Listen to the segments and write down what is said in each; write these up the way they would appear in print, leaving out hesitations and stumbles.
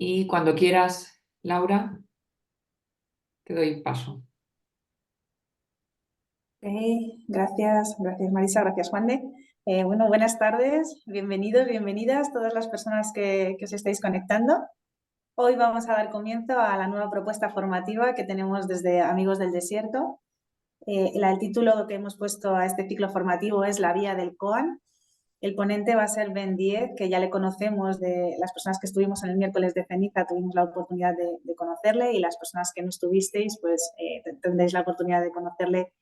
Y cuando quieras, Laura, te doy paso. Gracias Marisa, gracias Juan de. Bueno, buenas tardes, bienvenidos, bienvenidas todas las personas que os estáis conectando. Hoy vamos a dar comienzo a la nueva propuesta formativa que tenemos desde Amigos del Desierto. El título que hemos puesto a este ciclo formativo es La Vía del Koan. El ponente va a ser Ben Diez, que ya le conocemos de las personas que estuvimos en el miércoles de ceniza, tuvimos la oportunidad de conocerle, y las personas que no estuvisteis, pues tendréis la oportunidad de conocerle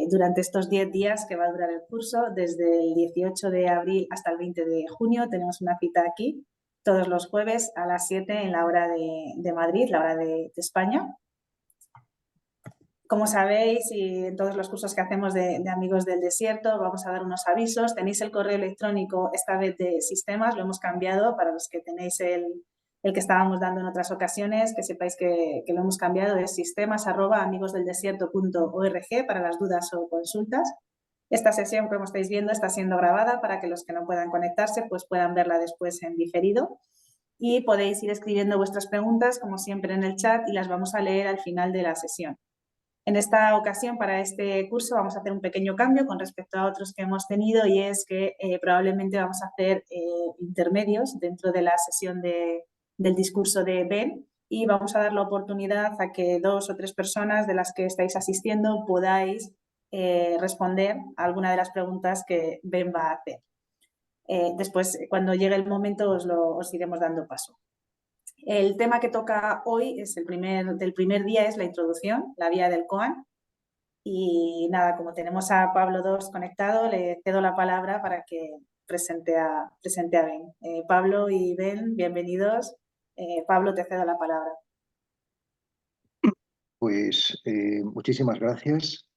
durante estos 10 días que va a durar el curso. Desde el 18 de abril hasta el 20 de junio tenemos una cita aquí, todos los jueves a las 7 en la hora de Madrid, la hora de España. Como sabéis, y en todos los cursos que hacemos de Amigos del Desierto, vamos a dar unos avisos. Tenéis el correo electrónico, esta vez de sistemas, lo hemos cambiado para los que tenéis el que estábamos dando en otras ocasiones, que sepáis que lo hemos cambiado, es sistemas@amigosdeldesierto.org para las dudas o consultas. Esta sesión, como estáis viendo, está siendo grabada para que los que no puedan conectarse pues puedan verla después en diferido. Y podéis ir escribiendo vuestras preguntas, como siempre, en el chat, y las vamos a leer al final de la sesión. En esta ocasión, para este curso, vamos a hacer un pequeño cambio con respecto a otros que hemos tenido, y es que probablemente vamos a hacer intermedios dentro de la sesión del discurso de Ben, y vamos a dar la oportunidad a que 2 o 3 personas de las que estáis asistiendo podáis responder a alguna de las preguntas que Ben va a hacer. Después, cuando llegue el momento, os iremos dando paso. El tema que toca hoy es del primer día, es la introducción, la vía del Koan. Y nada, como tenemos a Pablo II conectado, le cedo la palabra para que presente a Ben. Pablo y Ben, bienvenidos. Pablo, te cedo la palabra. Pues muchísimas gracias.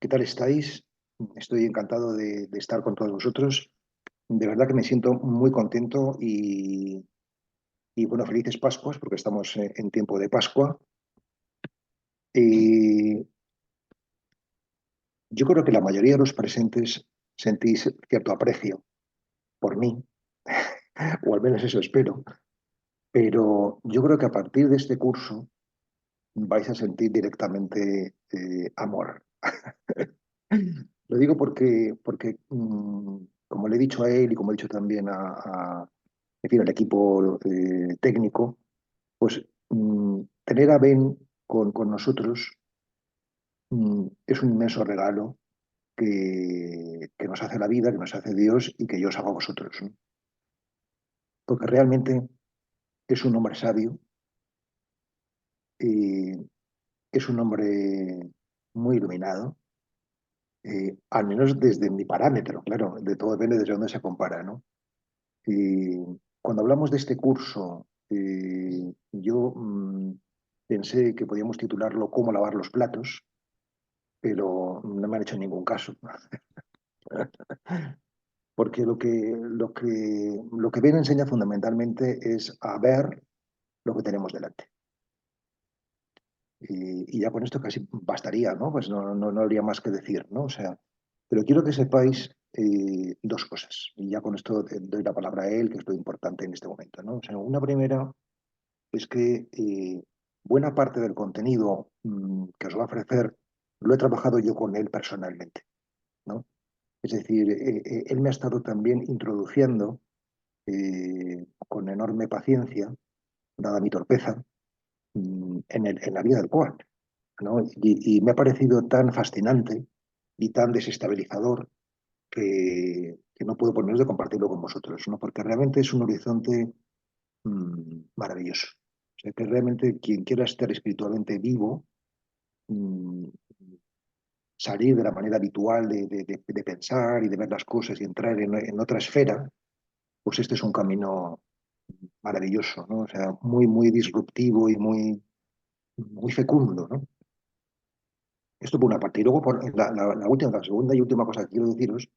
¿Qué tal estáis? Estoy encantado de estar con todos vosotros. De verdad que me siento muy contento y bueno, felices Pascuas, porque estamos en tiempo de Pascua. Yo creo que la mayoría de los presentes sentís cierto aprecio por mí, o al menos eso espero, pero yo creo que a partir de este curso vais a sentir directamente amor. Lo digo porque, como le he dicho a él y como he dicho también en fin, al equipo técnico, pues tener a Ben con nosotros es un inmenso regalo que nos hace la vida, que nos hace Dios y que yo os hago a vosotros, ¿no? Porque realmente es un hombre sabio, eh, es un hombre muy iluminado, al menos desde mi parámetro, claro, de todo depende desde dónde se compara, ¿no? Y cuando hablamos de este curso, yo pensé que podíamos titularlo Cómo lavar los platos, pero no me han hecho ningún caso. Porque lo que Ben enseña fundamentalmente es a ver lo que tenemos delante. Y ya con esto casi bastaría, ¿no? Pues no habría más que decir, ¿no? O sea, pero quiero que sepáis dos cosas. Y ya con esto doy la palabra a él, que es lo importante en este momento, ¿no? O sea, una primera es que buena parte del contenido que os va a ofrecer lo he trabajado yo con él personalmente, ¿no? Es decir, él me ha estado también introduciendo con enorme paciencia, dada mi torpeza, en la vida del Koan, ¿no? Y me ha parecido tan fascinante y tan desestabilizador que no puedo poneros de compartirlo con vosotros, ¿no? Porque realmente es un horizonte maravilloso. O sea, que realmente quien quiera estar espiritualmente vivo, mmm, salir de la manera habitual de pensar y de ver las cosas y entrar en otra esfera, pues este es un camino maravilloso, ¿no? O sea, muy, muy disruptivo y muy fecundo, ¿no? Esto por una parte. Y luego, la segunda y última cosa que quiero deciros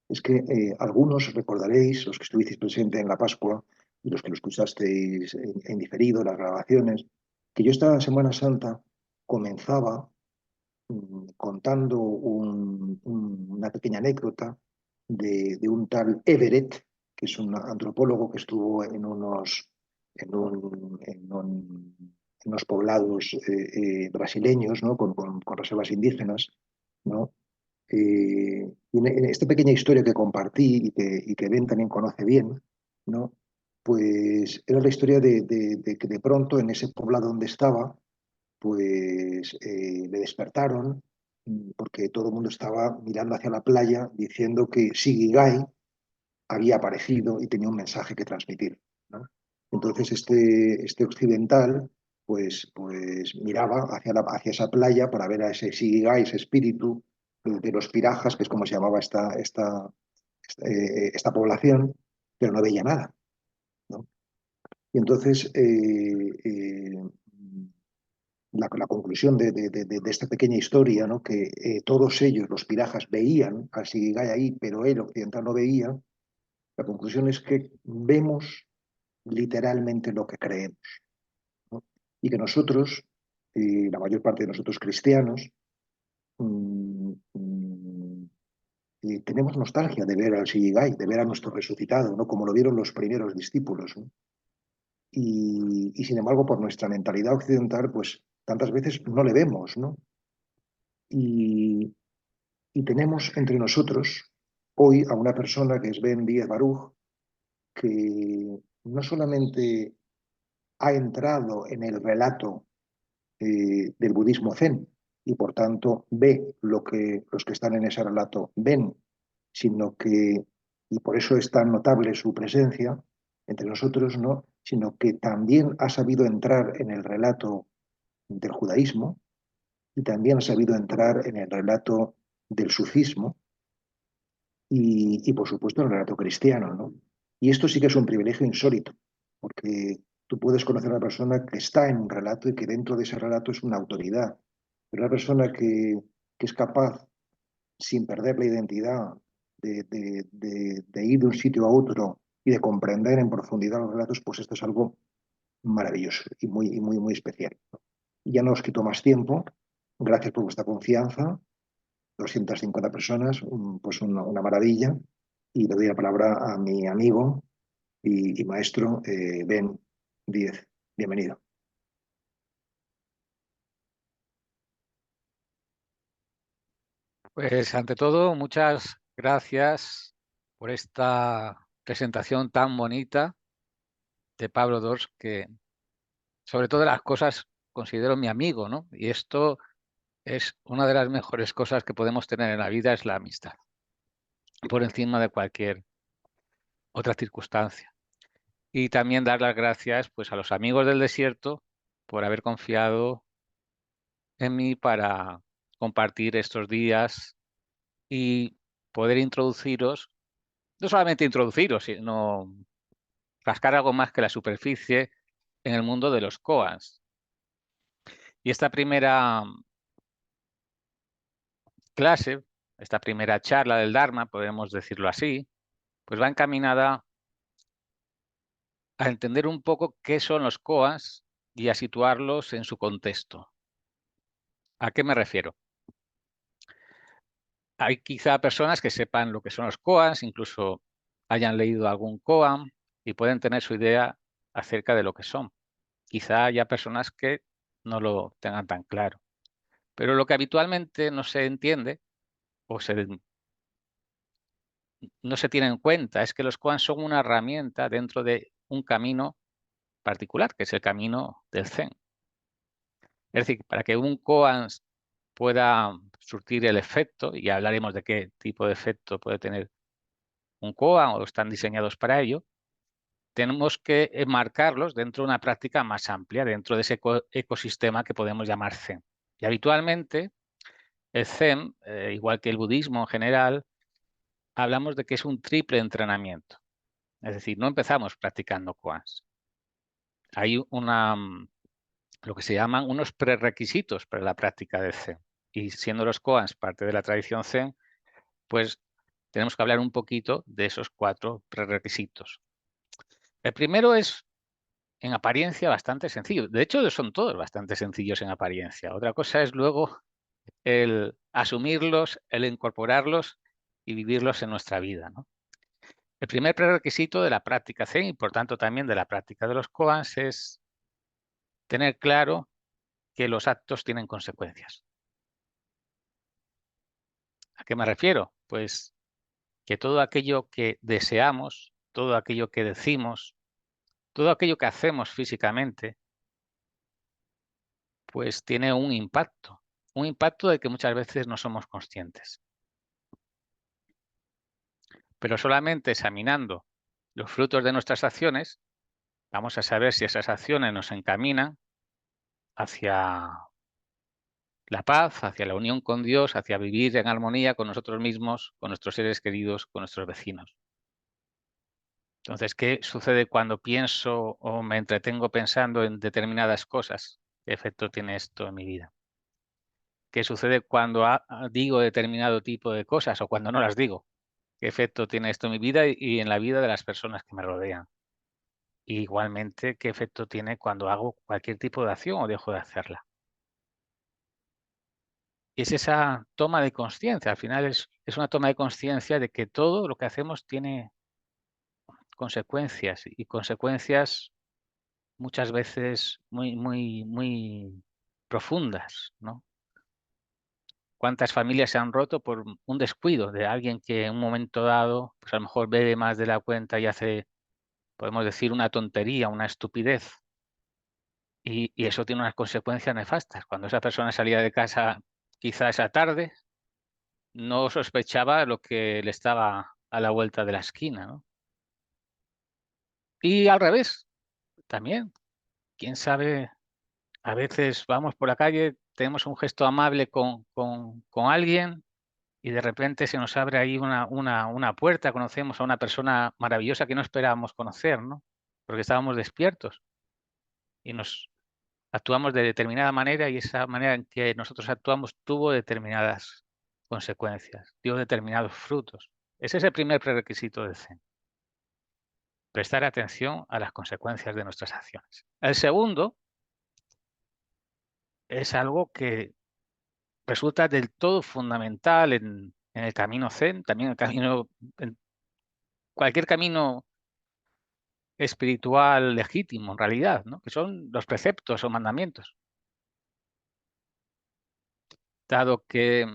es que algunos recordaréis, los que estuvisteis presentes en la Pascua y los que lo escuchasteis en diferido, las grabaciones, que yo esta Semana Santa comenzaba contando una pequeña anécdota de un tal Everett, que es un antropólogo que estuvo en unos poblados brasileños, ¿no? Con reservas indígenas, ¿no? Y en esta pequeña historia que compartí y que Ben también conoce bien, ¿no? Pues era la historia de que de pronto en ese poblado donde estaba, pues le despertaron porque todo el mundo estaba mirando hacia la playa diciendo que Sigigai había aparecido y tenía un mensaje que transmitir, ¿no? Entonces este occidental pues miraba hacia esa playa para ver a ese Sigigai, ese espíritu de los pirajas, que es como se llamaba esta población, pero no veía nada, ¿no? Y entonces la conclusión de esta pequeña historia, ¿no? Que todos ellos, los pirajas, veían al Sigigai ahí, pero él, occidental, no veía. La conclusión es que vemos literalmente lo que creemos, ¿no? Y que nosotros, la mayor parte de nosotros cristianos, mm, mm, tenemos nostalgia de ver al Sigigai, de ver a nuestro resucitado, ¿no? Como lo vieron los primeros discípulos, ¿no? Y sin embargo, por nuestra mentalidad occidental, pues tantas veces no le vemos, ¿no? Y, y tenemos entre nosotros hoy a una persona que es Ben Díaz Baruch, que no solamente ha entrado en el relato del budismo zen y por tanto ve lo que los que están en ese relato ven, sino que, y por eso es tan notable su presencia entre nosotros, ¿no? Sino que también ha sabido entrar en el relato del judaísmo y también ha sabido entrar en el relato del sufismo y por supuesto en el relato cristiano, ¿no? Y esto sí que es un privilegio insólito, porque tú puedes conocer a una persona que está en un relato y que dentro de ese relato es una autoridad, pero una persona que es capaz, sin perder la identidad, de ir de un sitio a otro y de comprender en profundidad los relatos, pues esto es algo maravilloso muy especial, ¿no? Y ya no os quito más tiempo. Gracias por vuestra confianza. 250 personas, pues una maravilla. Y le doy la palabra a mi amigo y maestro Ben Díez. Bienvenido. Pues ante todo, muchas gracias por esta presentación tan bonita de Pablo Dors, que sobre todas las cosas considero mi amigo, ¿no? Y esto es una de las mejores cosas que podemos tener en la vida, es la amistad, por encima de cualquier otra circunstancia. Y también dar las gracias, pues, a los amigos del desierto por haber confiado en mí para compartir estos días y poder introduciros, no solamente introduciros, sino rascar algo más que la superficie en el mundo de los koans. Y esta primera clase, esta primera charla del Dharma, podemos decirlo así, pues va encaminada a entender un poco qué son los koans y a situarlos en su contexto. ¿A qué me refiero? Hay quizá personas que sepan lo que son los koans, incluso hayan leído algún koan y pueden tener su idea acerca de lo que son. Quizá haya personas que no lo tengan tan claro. Pero lo que habitualmente no se entiende o no se tiene en cuenta es que los koans son una herramienta dentro de un camino particular, que es el camino del Zen. Es decir, para que un koan pueda surtir el efecto, y hablaremos de qué tipo de efecto puede tener un koan o están diseñados para ello, tenemos que enmarcarlos dentro de una práctica más amplia, dentro de ese ecosistema que podemos llamar Zen. Y habitualmente el Zen, igual que el budismo en general, hablamos de que es un triple entrenamiento. Es decir, no empezamos practicando koans. Hay lo que se llaman unos prerequisitos para la práctica de Zen. Y siendo los koans parte de la tradición Zen, pues tenemos que hablar un poquito de esos 4 prerequisitos. El primero es, en apariencia, bastante sencillo. De hecho, son todos bastante sencillos en apariencia. Otra cosa es luego el asumirlos, el incorporarlos y vivirlos en nuestra vida, ¿no? El primer prerequisito de la práctica Zen y por tanto también de la práctica de los koans es tener claro que los actos tienen consecuencias. ¿A qué me refiero? Pues que todo aquello que deseamos, todo aquello que decimos, todo aquello que hacemos físicamente, pues tiene un impacto del que muchas veces no somos conscientes. Pero solamente examinando los frutos de nuestras acciones, vamos a saber si esas acciones nos encaminan hacia la paz, hacia la unión con Dios, hacia vivir en armonía con nosotros mismos, con nuestros seres queridos, con nuestros vecinos. Entonces, ¿qué sucede cuando pienso o me entretengo pensando en determinadas cosas? ¿Qué efecto tiene esto en mi vida? ¿Qué sucede cuando digo determinado tipo de cosas o cuando no las digo? ¿Qué efecto tiene esto en mi vida y en la vida de las personas que me rodean? Y igualmente, ¿qué efecto tiene cuando hago cualquier tipo de acción o dejo de hacerla? Y es esa toma de conciencia, al final es una toma de conciencia de que todo lo que hacemos tiene consecuencias y consecuencias muchas veces muy profundas, ¿no? ¿Cuántas familias se han roto por un descuido de alguien que en un momento dado, pues a lo mejor bebe más de la cuenta y hace, podemos decir, una tontería, una estupidez? Y eso tiene unas consecuencias nefastas. Cuando esa persona salía de casa quizá esa tarde, no sospechaba lo que le estaba a la vuelta de la esquina, ¿no? Y al revés, también, quién sabe, a veces vamos por la calle, tenemos un gesto amable con alguien y de repente se nos abre ahí una puerta, conocemos a una persona maravillosa que no esperábamos conocer, ¿no? Porque estábamos despiertos y nos actuamos de determinada manera y esa manera en que nosotros actuamos tuvo determinadas consecuencias, dio determinados frutos. Ese es el primer prerequisito del Zen. Prestar atención a las consecuencias de nuestras acciones. El segundo es algo que resulta del todo fundamental en el camino Zen, también en cualquier camino espiritual legítimo, en realidad, ¿no? Que son los preceptos o mandamientos. Dado que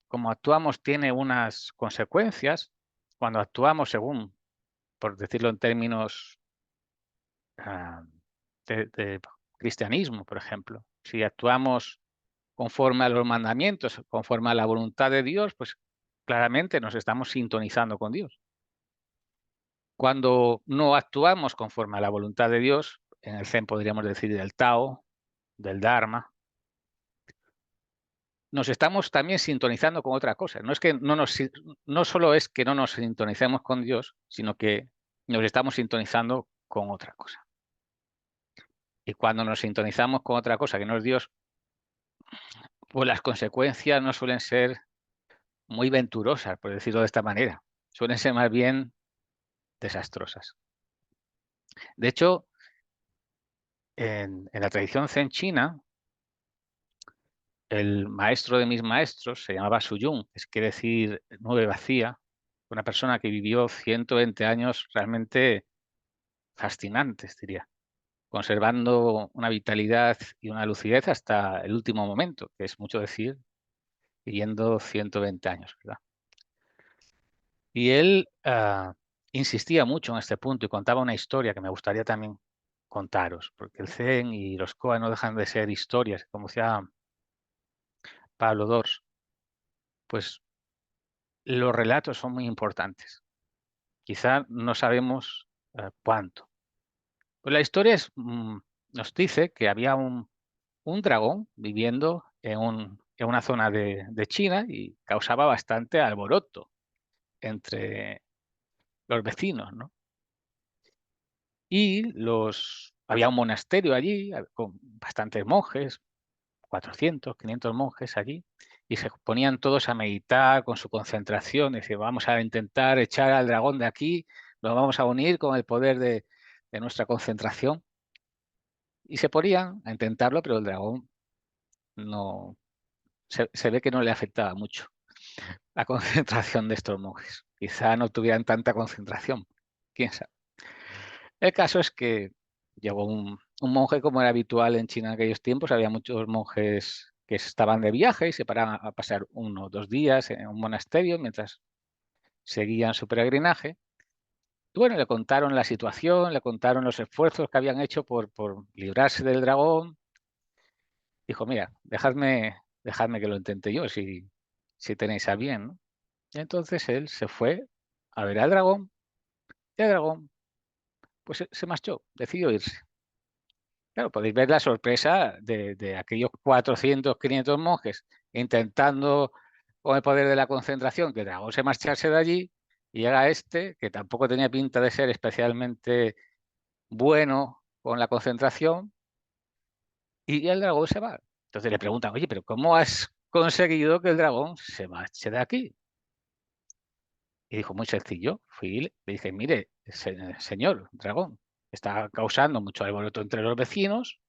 como actuamos tiene unas consecuencias, cuando actuamos según, por decirlo en términos de cristianismo, por ejemplo, si actuamos conforme a los mandamientos, conforme a la voluntad de Dios, pues claramente nos estamos sintonizando con Dios. Cuando no actuamos conforme a la voluntad de Dios, en el Zen podríamos decir del Tao, del Dharma, nos estamos también sintonizando con otra cosa. No es que no solo es que no nos sintonicemos con Dios, sino que nos estamos sintonizando con otra cosa. Y cuando nos sintonizamos con otra cosa que no es Dios, pues las consecuencias no suelen ser muy venturosas, por decirlo de esta manera. Suelen ser más bien desastrosas. De hecho, en la tradición zen china, el maestro de mis maestros se llamaba Su Yun, que quiere decir nube vacía, una persona que vivió 120 años realmente fascinantes, diría, conservando una vitalidad y una lucidez hasta el último momento, que es mucho decir, viviendo 120 años, ¿verdad? Y él insistía mucho en este punto y contaba una historia que me gustaría también contaros, porque el Zen y los Koan no dejan de ser historias, como decía Pablo Dors, pues los relatos son muy importantes. Quizá no sabemos cuánto. Pues la historia nos dice que había un dragón viviendo en una zona de China y causaba bastante alboroto entre los vecinos, ¿no? Y había un monasterio allí con bastantes monjes, 400, 500 monjes allí, y se ponían todos a meditar con su concentración. Dice, vamos a intentar echar al dragón de aquí, nos vamos a unir con el poder de nuestra concentración. Y se ponían a intentarlo, pero el dragón no se ve que no le afectaba mucho. la concentración de estos monjes. Quizá no tuvieran tanta concentración, quién sabe. El caso es que llegó un monje, como era habitual en China en aquellos tiempos. Había muchos monjes que estaban de viaje y se paraban a pasar 1 o 2 días en un monasterio mientras seguían su peregrinaje. Y bueno, le contaron la situación, le contaron los esfuerzos que habían hecho por librarse del dragón. Dijo, mira, dejadme que lo intente yo, si tenéis a bien, ¿no? Y entonces él se fue a ver al dragón, y el dragón pues se marchó, decidió irse. Claro, podéis ver la sorpresa de aquellos 400, 500 monjes intentando, con el poder de la concentración, que el dragón se marchase de allí, y llega este, que tampoco tenía pinta de ser especialmente bueno con la concentración, y el dragón se va. Entonces le preguntan, oye, pero ¿cómo has conseguido que el dragón se marche de aquí? Y dijo, muy sencillo, le dije, mire, señor dragón, está causando mucho alboroto entre los vecinos.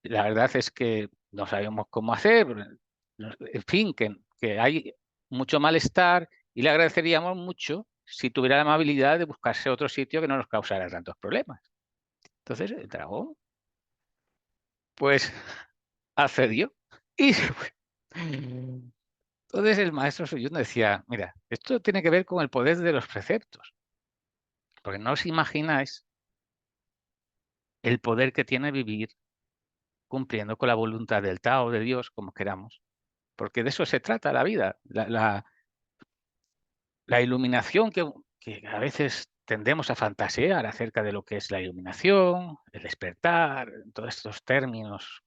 La verdad es que no sabemos cómo hacer, en fin, que hay mucho malestar y le agradeceríamos mucho si tuviera la amabilidad de buscarse otro sitio que no nos causara tantos problemas. Entonces el dragón, pues, accedió y se fue. Entonces el maestro Suyun decía, mira, esto tiene que ver con el poder de los preceptos, porque no os imagináis el poder que tiene vivir cumpliendo con la voluntad del Tao, de Dios, como queramos, porque de eso se trata la vida. La iluminación que a veces tendemos a fantasear acerca de lo que es la iluminación, el despertar, todos estos términos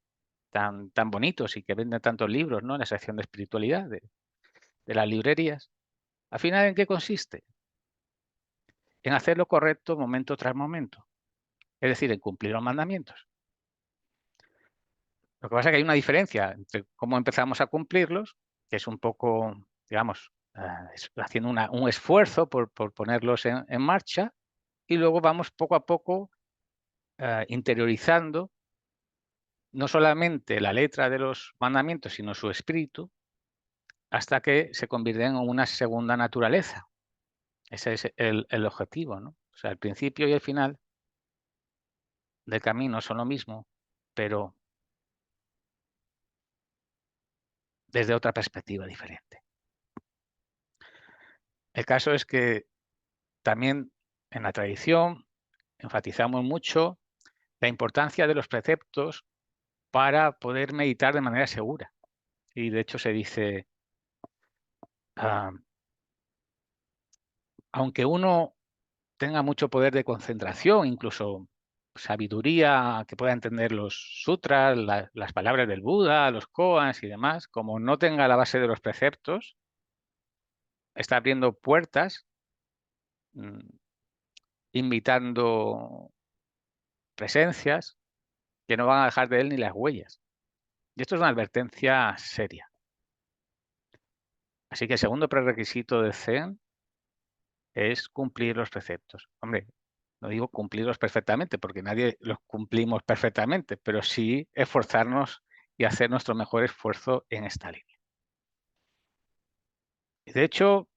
tan bonitos y que venden tantos libros, ¿no?, en la sección de espiritualidad de las librerías. Al final, ¿en qué consiste? En hacer lo correcto momento tras momento, es decir, en cumplir los mandamientos. Lo que pasa es que hay una diferencia entre cómo empezamos a cumplirlos, que es un poco, digamos, haciendo un esfuerzo por ponerlos en marcha, y luego vamos poco a poco interiorizando no solamente la letra de los mandamientos, sino su espíritu, hasta que se convierten en una segunda naturaleza. Ese es el objetivo, ¿no? O sea, el principio y el final del camino son lo mismo, pero desde otra perspectiva diferente. El caso es que también en la tradición enfatizamos mucho la importancia de los preceptos para poder meditar de manera segura. Y de hecho se dice, aunque uno tenga mucho poder de concentración, incluso sabiduría que pueda entender los sutras, las palabras del Buda, los koans y demás, como no tenga la base de los preceptos, está abriendo puertas, invitando presencias que no van a dejar de él ni las huellas. Y esto es una advertencia seria. Así que el segundo prerequisito del Zen es cumplir los preceptos. Hombre, no digo cumplirlos perfectamente, porque nadie los cumplimos perfectamente, pero sí esforzarnos y hacer nuestro mejor esfuerzo en esta línea. Y de hecho,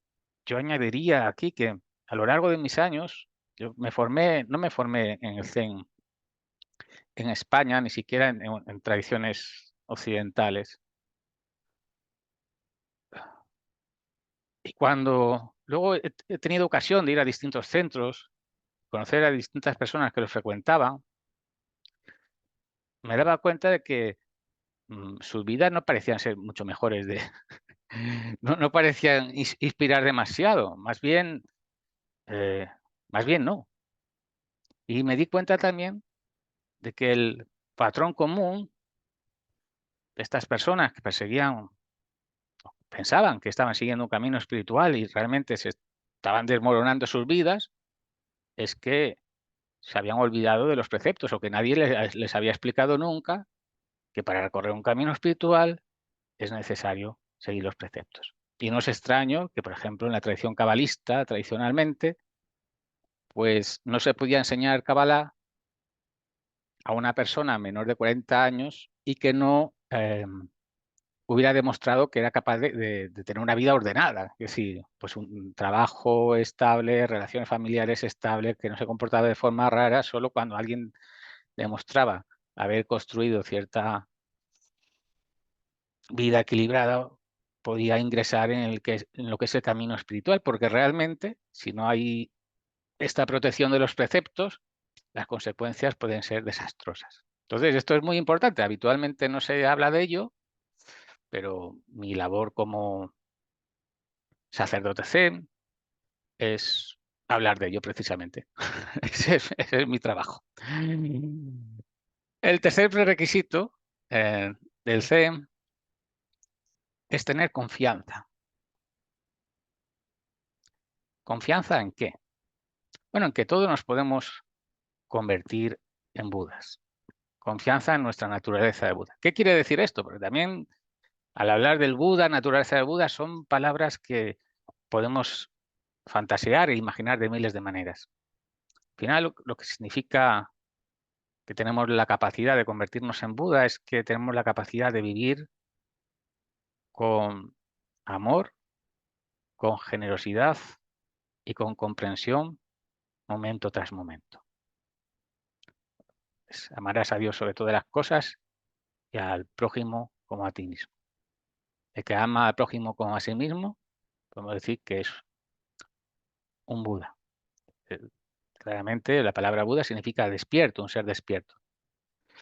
yo añadiría aquí que a lo largo de mis años, yo no me formé en el Zen en España, ni siquiera en tradiciones occidentales. Y cuando luego he tenido ocasión de ir a distintos centros, conocer a distintas personas que los frecuentaban, me daba cuenta de que sus vidas no parecían ser mucho mejores no parecían inspirar demasiado, más bien no. Y me di cuenta también de que el patrón común de estas personas que pensaban que estaban siguiendo un camino espiritual y realmente se estaban desmoronando sus vidas, es que se habían olvidado de los preceptos, o que nadie les había explicado nunca que para recorrer un camino espiritual es necesario seguir los preceptos. Y no es extraño que, por ejemplo, en la tradición cabalista, tradicionalmente, pues no se podía enseñar Kabbalah a una persona menor de 40 años y que no hubiera demostrado que era capaz de tener una vida ordenada, es decir, pues un trabajo estable, relaciones familiares estables, que no se comportaba de forma rara. Solo cuando alguien demostraba haber construido cierta vida equilibrada podía ingresar en lo que es el camino espiritual, porque realmente, si no hay esta protección de los preceptos, las consecuencias pueden ser desastrosas. Entonces, esto es muy importante. Habitualmente no se habla de ello, pero mi labor como sacerdote Zen es hablar de ello precisamente. Ese es mi trabajo. El tercer prerequisito del Zen es tener confianza. ¿Confianza en qué? Bueno, en que todos nos podemos convertir en Budas. Confianza en nuestra naturaleza de Buda. ¿Qué quiere decir esto? Porque también al hablar del Buda, naturaleza de Buda, son palabras que podemos fantasear e imaginar de miles de maneras. Al final, lo que significa que tenemos la capacidad de convertirnos en Buda es que tenemos la capacidad de vivir con amor, con generosidad y con comprensión momento tras momento. Amarás a Dios sobre todas las cosas y al prójimo como a ti mismo. El que ama al prójimo como a sí mismo, podemos decir que es un Buda. Claramente la palabra Buda significa despierto, un ser despierto.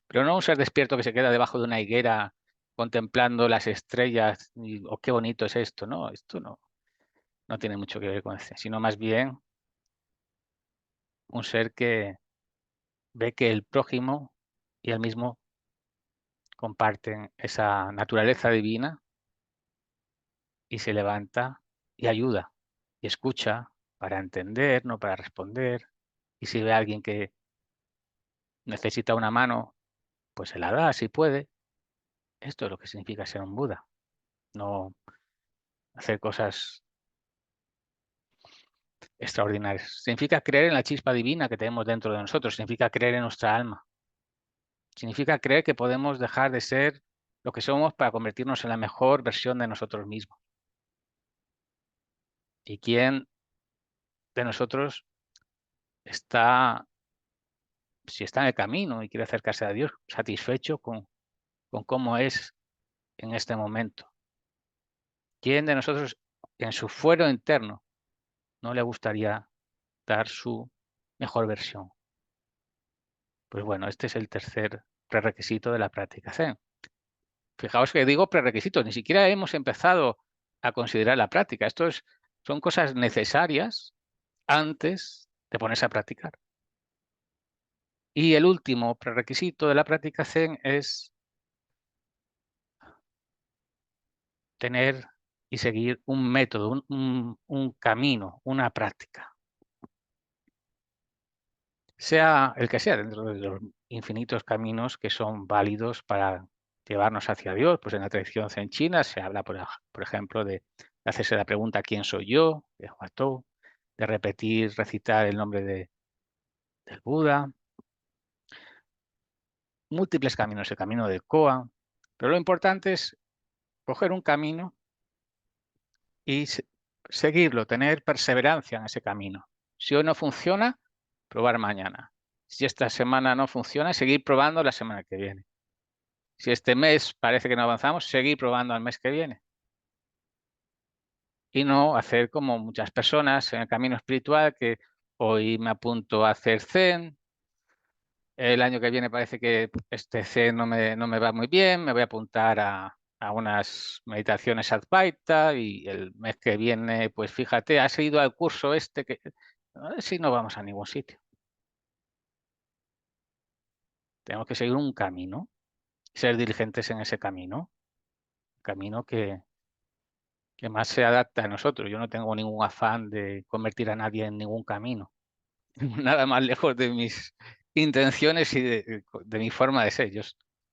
Pero no un ser despierto que se queda debajo de una higuera contemplando las estrellas y oh, qué bonito es esto. No, esto no tiene mucho que ver con eso, sino más bien un ser que ve que el prójimo y él mismo comparten esa naturaleza divina y se levanta y ayuda y escucha para entender, no para responder. Y si ve a alguien que necesita una mano, pues se la da si puede. Esto es lo que significa ser un Buda, no hacer cosas extraordinarias. Significa creer en la chispa divina que tenemos dentro de nosotros, significa creer en nuestra alma. Significa creer que podemos dejar de ser lo que somos para convertirnos en la mejor versión de nosotros mismos. ¿Y quién de nosotros está, si está en el camino y quiere acercarse a Dios, satisfecho con cómo es en este momento? ¿Quién de nosotros en su fuero interno no le gustaría dar su mejor versión? Pues bueno, este es el tercer prerequisito de la práctica Zen. Fijaos que digo prerequisitos, ni siquiera hemos empezado a considerar la práctica. Son cosas necesarias antes de ponerse a practicar. Y el último prerequisito de la práctica Zen es tener y seguir un método, un camino, una práctica. Sea el que sea, dentro de los infinitos caminos que son válidos para llevarnos hacia Dios. Pues en la tradición zen china se habla, por ejemplo, de hacerse la pregunta ¿quién soy yo?, de Huatou, de repetir, recitar el nombre del Buda. Múltiples caminos, el camino del Koan. Pero lo importante es coger un camino y seguirlo, tener perseverancia en ese camino. Si hoy no funciona, probar mañana. Si esta semana no funciona, seguir probando la semana que viene. Si este mes parece que no avanzamos, seguir probando al mes que viene. Y no hacer como muchas personas en el camino espiritual, que hoy me apunto a hacer Zen, el año que viene parece que este Zen no me va muy bien, me voy a apuntar a unas meditaciones Advaita y el mes que viene, pues fíjate, has ido al curso este que si no vamos a ningún sitio. Tenemos que seguir un camino, ser diligentes en ese camino, camino que más se adapta a nosotros. Yo no tengo ningún afán de convertir a nadie en ningún camino. Nada más lejos de mis intenciones y de mi forma de ser. Yo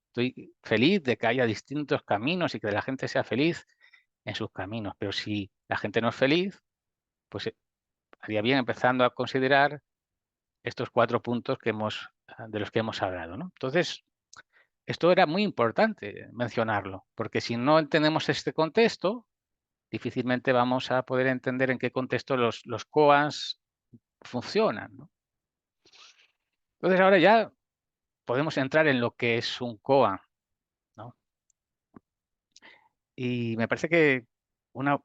estoy feliz de que haya distintos caminos y que la gente sea feliz en sus caminos. Pero si la gente no es feliz, pues haría bien empezando a considerar estos 4 puntos de los que hemos hablado, ¿no? Entonces, esto era muy importante mencionarlo, porque si no entendemos este contexto, difícilmente vamos a poder entender en qué contexto los koans funcionan, ¿no? Entonces ahora ya podemos entrar en lo que es un koan, ¿no? Y me parece que una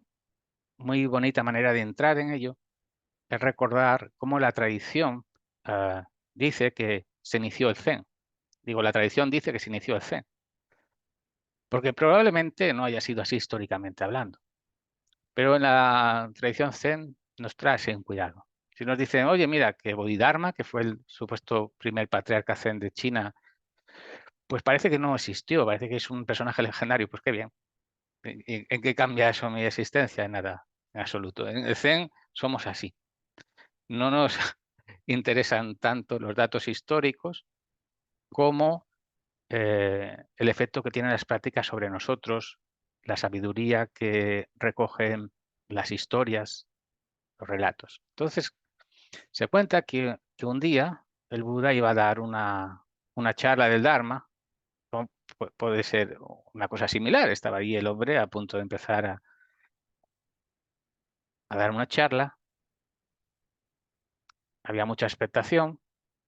muy bonita manera de entrar en ello es recordar cómo la tradición dice que se inició el Zen. Digo, la tradición dice que se inició el Zen, porque probablemente no haya sido así históricamente hablando. Pero en la tradición Zen nos trae ese cuidado. Si nos dicen, oye, mira, que Bodhidharma, que fue el supuesto primer patriarca Zen de China, pues parece que no existió, parece que es un personaje legendario, pues qué bien. ¿En qué cambia eso mi existencia? En nada, en absoluto. En el Zen somos así. No nos interesan tanto los datos históricos como el efecto que tienen las prácticas sobre nosotros, la sabiduría que recogen las historias, los relatos. Entonces, se cuenta que un día el Buda iba a dar una charla del Dharma, puede ser una cosa similar, estaba ahí el hombre a punto de empezar a dar una charla, había mucha expectación,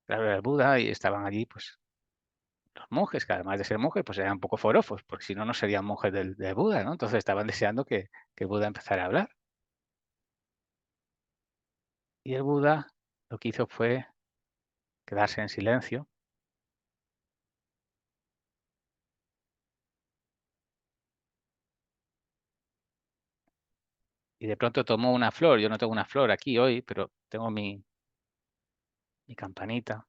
claro, era el Buda y estaban allí pues los monjes, que además de ser monjes, pues eran un poco forofos, porque si no, no serían monjes del Buda, ¿no? Entonces estaban deseando que el Buda empezara a hablar. Y el Buda lo que hizo fue quedarse en silencio. Y de pronto tomó una flor. Yo no tengo una flor aquí hoy, pero tengo mi campanita.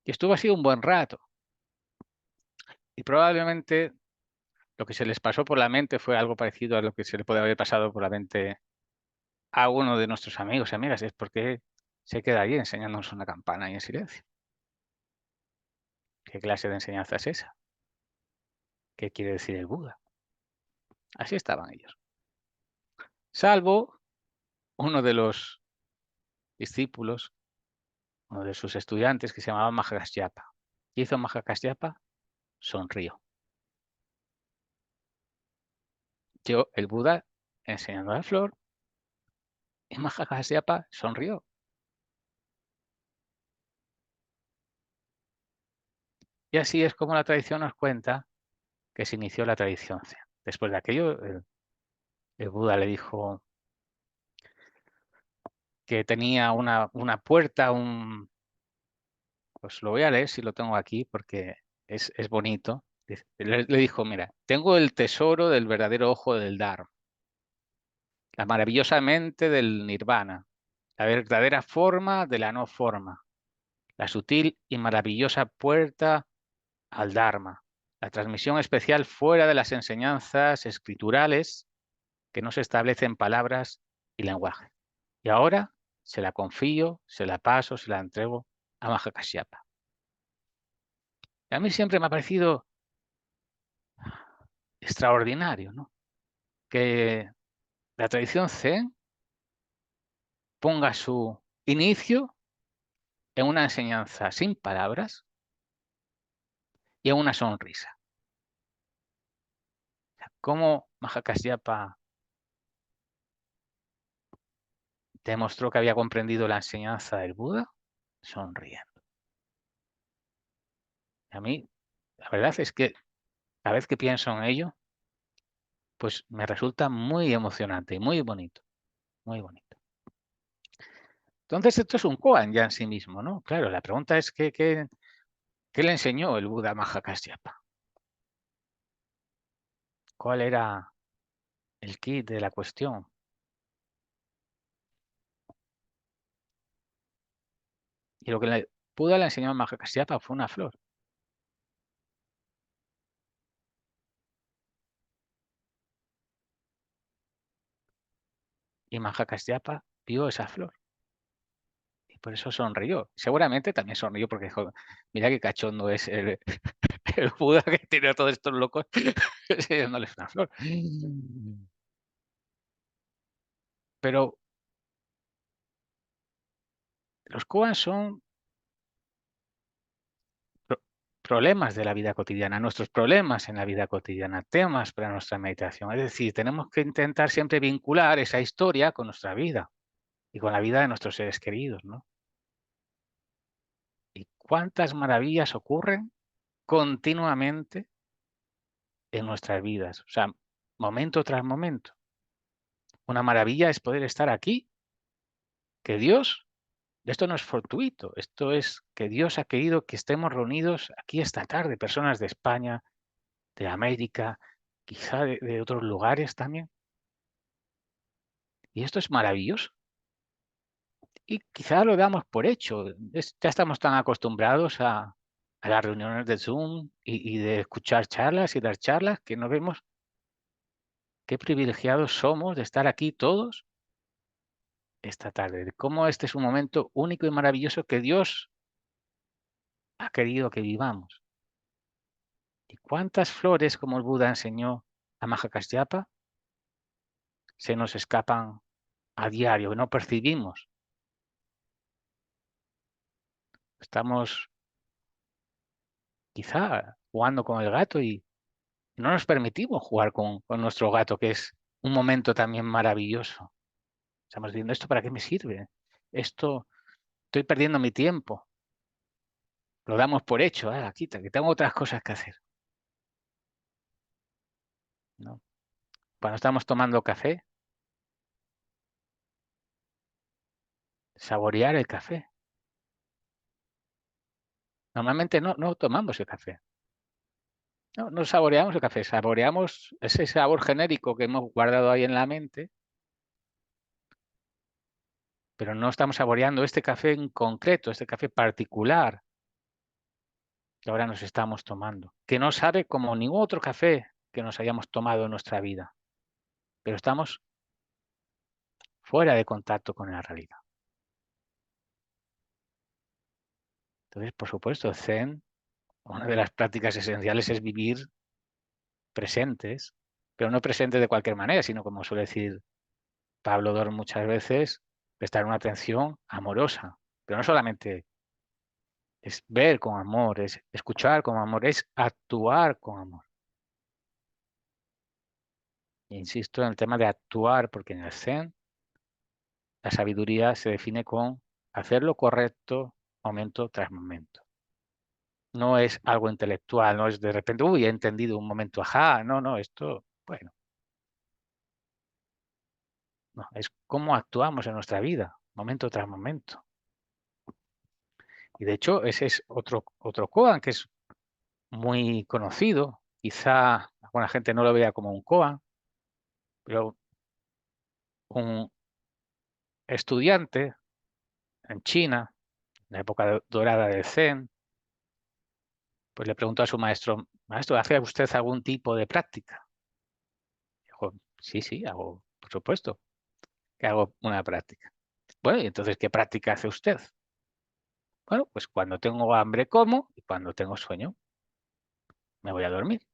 Y estuvo así un buen rato. Y probablemente lo que se les pasó por la mente fue algo parecido a lo que se le puede haber pasado por la mente a uno de nuestros amigos y amigas. Es porque se queda ahí enseñándonos una campana y en silencio. ¿Qué clase de enseñanza es esa? ¿Qué quiere decir el Buda? Así estaban ellos. Salvo uno de los discípulos, uno de sus estudiantes que se llamaba Mahakasyapa. ¿Qué hizo Mahakasyapa? Sonrió. Yo, el Buda, enseñando la flor, y Mahakasyapa sonrió. Y así es como la tradición nos cuenta que se inició la tradición Zen. Después de aquello, el Buda le dijo que tenía una puerta, pues lo voy a leer si lo tengo aquí porque es bonito. Le dijo, mira, tengo el tesoro del verdadero ojo del Dharma, la maravillosa mente del Nirvana, la verdadera forma de la no forma, la sutil y maravillosa puerta al Dharma, la transmisión especial fuera de las enseñanzas escriturales que no se establecen palabras y lenguaje. Y ahora se la confío, se la paso, se la entrego a Mahakasyapa. Y a mí siempre me ha parecido extraordinario, ¿no? Que la tradición Zen ponga su inicio en una enseñanza sin palabras y en una sonrisa. ¿Cómo Mahakasyapa demostró que había comprendido la enseñanza del Buda? Sonriendo. A mí, la verdad es que cada vez que pienso en ello, pues me resulta muy emocionante y muy bonito, muy bonito. Entonces, esto es un koan ya en sí mismo, ¿no? Claro, la pregunta es ¿qué le enseñó el Buda a Mahakasyapa? ¿Cuál era el kit de la cuestión? Y lo que el Buda le enseñó a Mahakasyapa fue una flor. Y Mahakasyapa vio esa flor. por eso sonrió. Seguramente también sonrió porque dijo, mira qué cachondo es el, el Buda que tiene a todos estos locos dándoles una flor. Pero los koans son problemas de la vida cotidiana, nuestros problemas en la vida cotidiana, temas para nuestra meditación. Es decir, tenemos que intentar siempre vincular esa historia con nuestra vida y con la vida de nuestros seres queridos, ¿no? Y cuántas maravillas ocurren continuamente en nuestras vidas, o sea, momento tras momento. Una maravilla es poder estar aquí, que Dios, esto no es fortuito, esto es que Dios ha querido que estemos reunidos aquí esta tarde, personas de España, de América, quizá de otros lugares también. Y esto es maravilloso. Y quizá lo damos por hecho. Ya estamos tan acostumbrados a las reuniones de Zoom y de escuchar charlas y dar charlas que no vemos qué privilegiados somos de estar aquí todos esta tarde. De cómo este es un momento único y maravilloso que Dios ha querido que vivamos. ¿Y cuántas flores, como el Buda enseñó a Mahakasyapa, se nos escapan a diario, que no percibimos? Estamos quizá jugando con el gato y no nos permitimos jugar con nuestro gato, que es un momento también maravilloso. Estamos diciendo, ¿esto para qué me sirve? Esto, estoy perdiendo mi tiempo. Lo damos por hecho, quita, que tengo otras cosas que hacer, ¿no? Cuando estamos tomando café, saborear el café. Normalmente no tomamos el café. No saboreamos el café, saboreamos ese sabor genérico que hemos guardado ahí en la mente, pero no estamos saboreando este café en concreto, este café particular que ahora nos estamos tomando, que no sabe como ningún otro café que nos hayamos tomado en nuestra vida, pero estamos fuera de contacto con la realidad. Entonces, por supuesto, Zen, una de las prácticas esenciales es vivir presentes, pero no presentes de cualquier manera, sino como suele decir Pablo Dor muchas veces, prestar una atención amorosa, pero no solamente es ver con amor, es escuchar con amor, es actuar con amor. E insisto en el tema de actuar, porque en el Zen la sabiduría se define con hacer lo correcto momento tras momento. No es algo intelectual, no es de repente, uy, he entendido un momento, ajá, no, esto, bueno. No, es cómo actuamos en nuestra vida, momento tras momento. Y de hecho, ese es otro koan que es muy conocido. Quizá alguna gente no lo vea como un koan, pero un estudiante en China, en la época dorada del Zen, pues le preguntó a su maestro, maestro, ¿hace usted algún tipo de práctica? Dijo, sí, hago, por supuesto, que hago una práctica. Bueno, y entonces, ¿qué práctica hace usted? Bueno, pues cuando tengo hambre como y cuando tengo sueño me voy a dormir.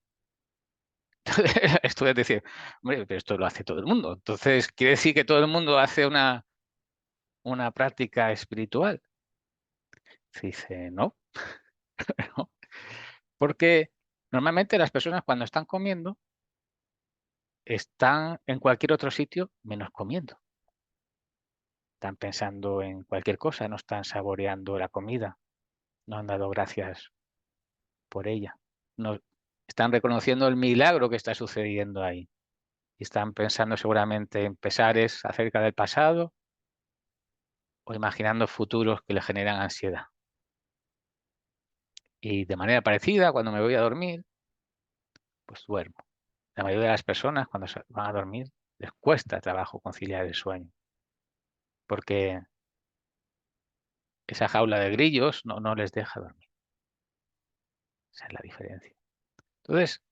Estuve decir, hombre, pero esto lo hace todo el mundo. Entonces, ¿quiere decir que todo el mundo hace una práctica espiritual? Se dice, no, no, porque normalmente las personas cuando están comiendo están en cualquier otro sitio menos comiendo. Están pensando en cualquier cosa, no están saboreando la comida, no han dado gracias por ella. No, están reconociendo el milagro que está sucediendo ahí. Y están pensando seguramente en pesares acerca del pasado o imaginando futuros que le generan ansiedad. Y de manera parecida, cuando me voy a dormir, pues duermo. La mayoría de las personas cuando se van a dormir les cuesta trabajo conciliar el sueño, porque esa jaula de grillos no les deja dormir. Esa es la diferencia. Entonces,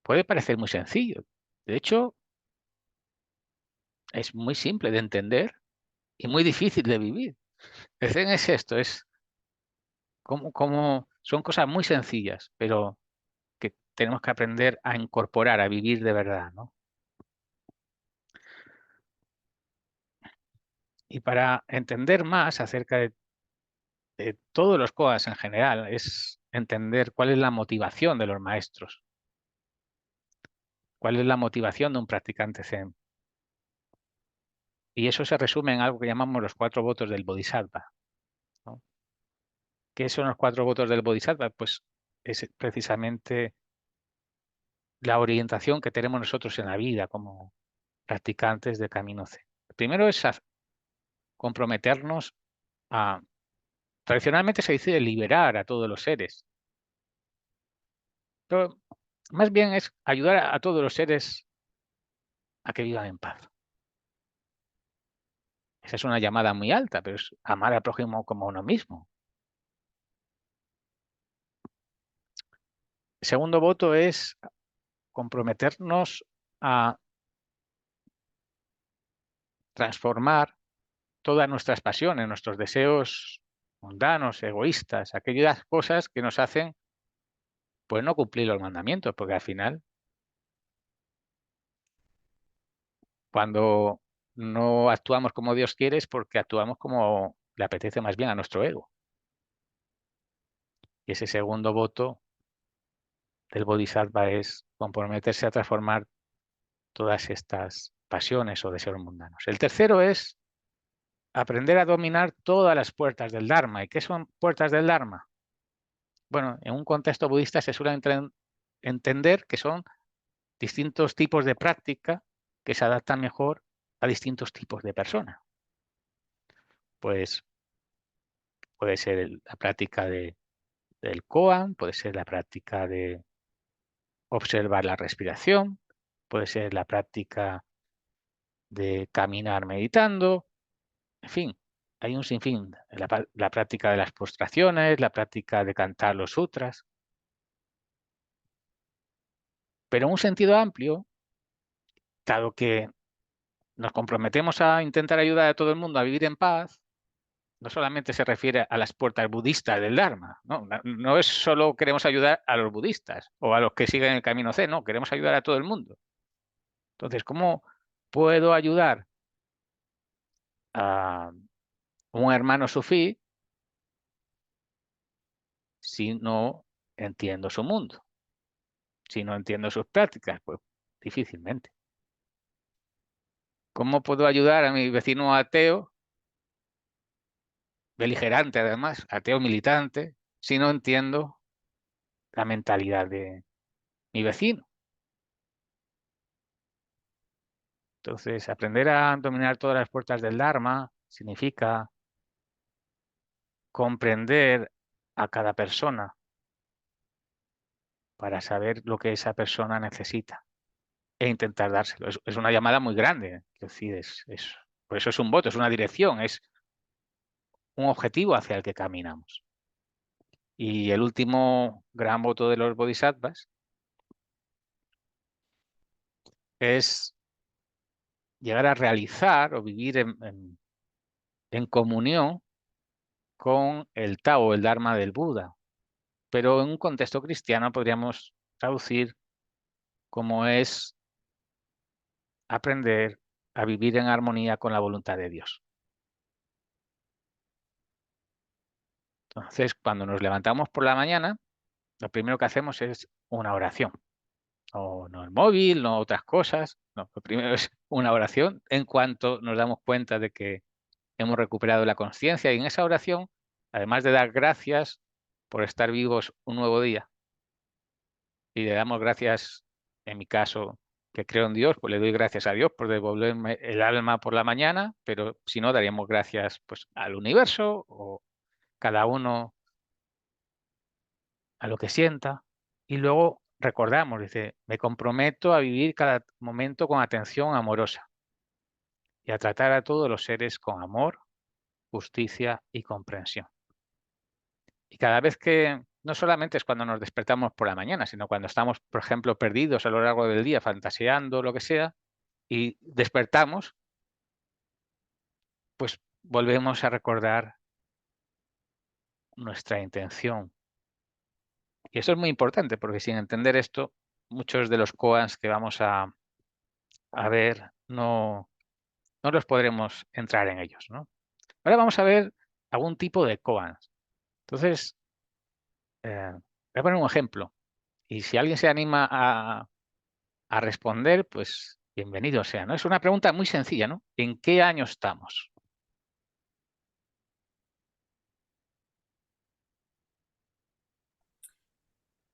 puede parecer muy sencillo. De hecho, es muy simple de entender y muy difícil de vivir. El Zen es esto, es como son cosas muy sencillas, pero que tenemos que aprender a incorporar, a vivir de verdad, ¿no? Y para entender más acerca de todos los koans en general, es entender cuál es la motivación de los maestros, cuál es la motivación de un practicante Zen. Y eso se resume en algo que llamamos los 4 votos del Bodhisattva, ¿no? ¿Qué son los 4 votos del Bodhisattva? Pues es precisamente la orientación que tenemos nosotros en la vida como practicantes de Camino Zen. Primero es comprometernos a, tradicionalmente se dice liberar a todos los seres, pero más bien es ayudar a todos los seres a que vivan en paz. Esa es una llamada muy alta, pero es amar al prójimo como a uno mismo. El segundo voto es comprometernos a transformar todas nuestras pasiones, nuestros deseos mundanos, egoístas, aquellas cosas que nos hacen pues no cumplir los mandamientos, porque al final cuando no actuamos como Dios quiere es porque actuamos como le apetece más bien a nuestro ego. Y ese segundo voto del Bodhisattva es comprometerse a transformar todas estas pasiones o deseos mundanos. El tercero es aprender a dominar todas las puertas del Dharma. ¿Y qué son puertas del Dharma? Bueno, en un contexto budista se suele entender que son distintos tipos de práctica que se adaptan mejor a distintos tipos de personas. Pues puede ser la práctica del koan, puede ser la práctica de observar la respiración, puede ser la práctica de caminar meditando, en fin, hay un sinfín, la práctica de las postraciones, la práctica de cantar los sutras. Pero en un sentido amplio, dado que nos comprometemos a intentar ayudar a todo el mundo a vivir en paz, no solamente se refiere a las puertas budistas del Dharma, no es solo queremos ayudar a los budistas o a los que siguen el camino Zen, no, queremos ayudar a todo el mundo. Entonces, ¿cómo puedo ayudar a un hermano sufí si no entiendo su mundo? Si no entiendo sus prácticas, pues difícilmente. ¿Cómo puedo ayudar a mi vecino ateo, beligerante además, ateo militante, si no entiendo la mentalidad de mi vecino? Entonces, aprender a dominar todas las puertas del Dharma significa comprender a cada persona para saber lo que esa persona necesita e intentar dárselo. Es una llamada muy grande, es decir, por eso es un voto, es una dirección, es un objetivo hacia el que caminamos. Y el último gran voto de los bodhisattvas es llegar a realizar o vivir en comunión con el Tao, el Dharma del Buda. Pero en un contexto cristiano podríamos traducir como es aprender a vivir en armonía con la voluntad de Dios. Entonces, cuando nos levantamos por la mañana, lo primero que hacemos es una oración. No el móvil, no otras cosas. No, lo primero es una oración en cuanto nos damos cuenta de que hemos recuperado la conciencia, y en esa oración, además de dar gracias por estar vivos un nuevo día, y le damos gracias, en mi caso, que creo en Dios, pues le doy gracias a Dios por devolverme el alma por la mañana, pero si no, daríamos gracias pues al universo o cada uno a lo que sienta. Y luego recordamos, dice, me comprometo a vivir cada momento con atención amorosa y a tratar a todos los seres con amor, justicia y comprensión. Y cada vez que, no solamente es cuando nos despertamos por la mañana, sino cuando estamos, por ejemplo, perdidos a lo largo del día, fantaseando, lo que sea, y despertamos, pues volvemos a recordar nuestra intención. Y eso es muy importante, porque sin entender esto, muchos de los koans que vamos a ver no los podremos entrar en ellos, ¿no? Ahora vamos a ver algún tipo de koans. Entonces, voy a poner un ejemplo. Y si alguien se anima a responder, pues bienvenido sea, ¿no? Es una pregunta muy sencilla, ¿no? ¿En qué año estamos?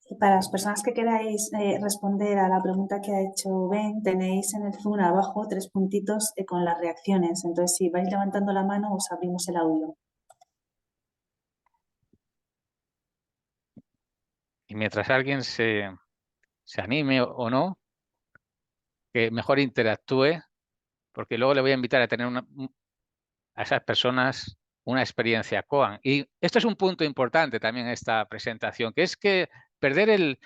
Y para las personas que queráis responder a la pregunta que ha hecho Ben, tenéis en el Zoom abajo 3 puntitos con las reacciones. Entonces, si vais levantando la mano, os abrimos el audio. Y mientras alguien se anime o no, que mejor interactúe, porque luego le voy a invitar a tener a esas personas una experiencia koan. Y esto es un punto importante también en esta presentación, que es que perder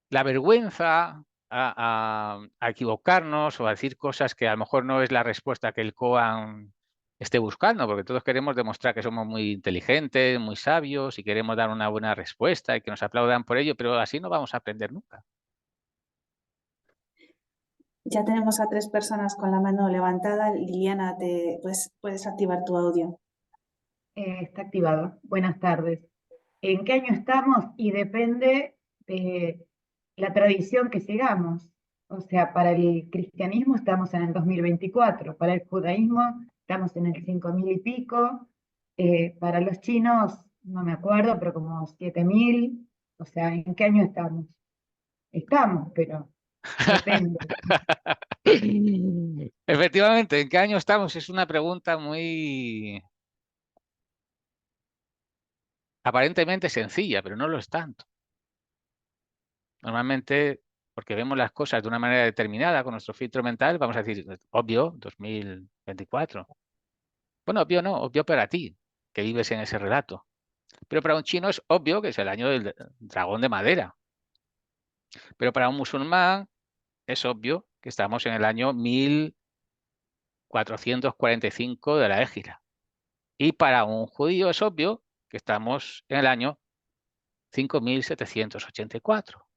la vergüenza a equivocarnos o a decir cosas que a lo mejor no es la respuesta que el koan esté buscando, porque todos queremos demostrar que somos muy inteligentes, muy sabios y queremos dar una buena respuesta y que nos aplaudan por ello, pero así no vamos a aprender nunca. Ya tenemos a 3 personas con la mano levantada. Liliana, puedes activar tu audio. Está activado. Buenas tardes. ¿En qué año estamos? Y depende de la tradición que sigamos. O sea, para el cristianismo estamos en el 2024, para el judaísmo estamos en el 5000 y pico, para los chinos, no me acuerdo, pero como 7000. O sea, ¿en qué año estamos? Estamos, pero depende. Efectivamente, ¿en qué año estamos? Es una pregunta muy aparentemente sencilla, pero no lo es tanto. Normalmente, porque vemos las cosas de una manera determinada con nuestro filtro mental, vamos a decir, obvio, 2024. Bueno, obvio no, obvio para ti, que vives en ese relato. Pero para un chino es obvio que es el año del dragón de madera. Pero para un musulmán es obvio que estamos en el año 1445 de la Égira. Y para un judío es obvio que estamos en el año 5784.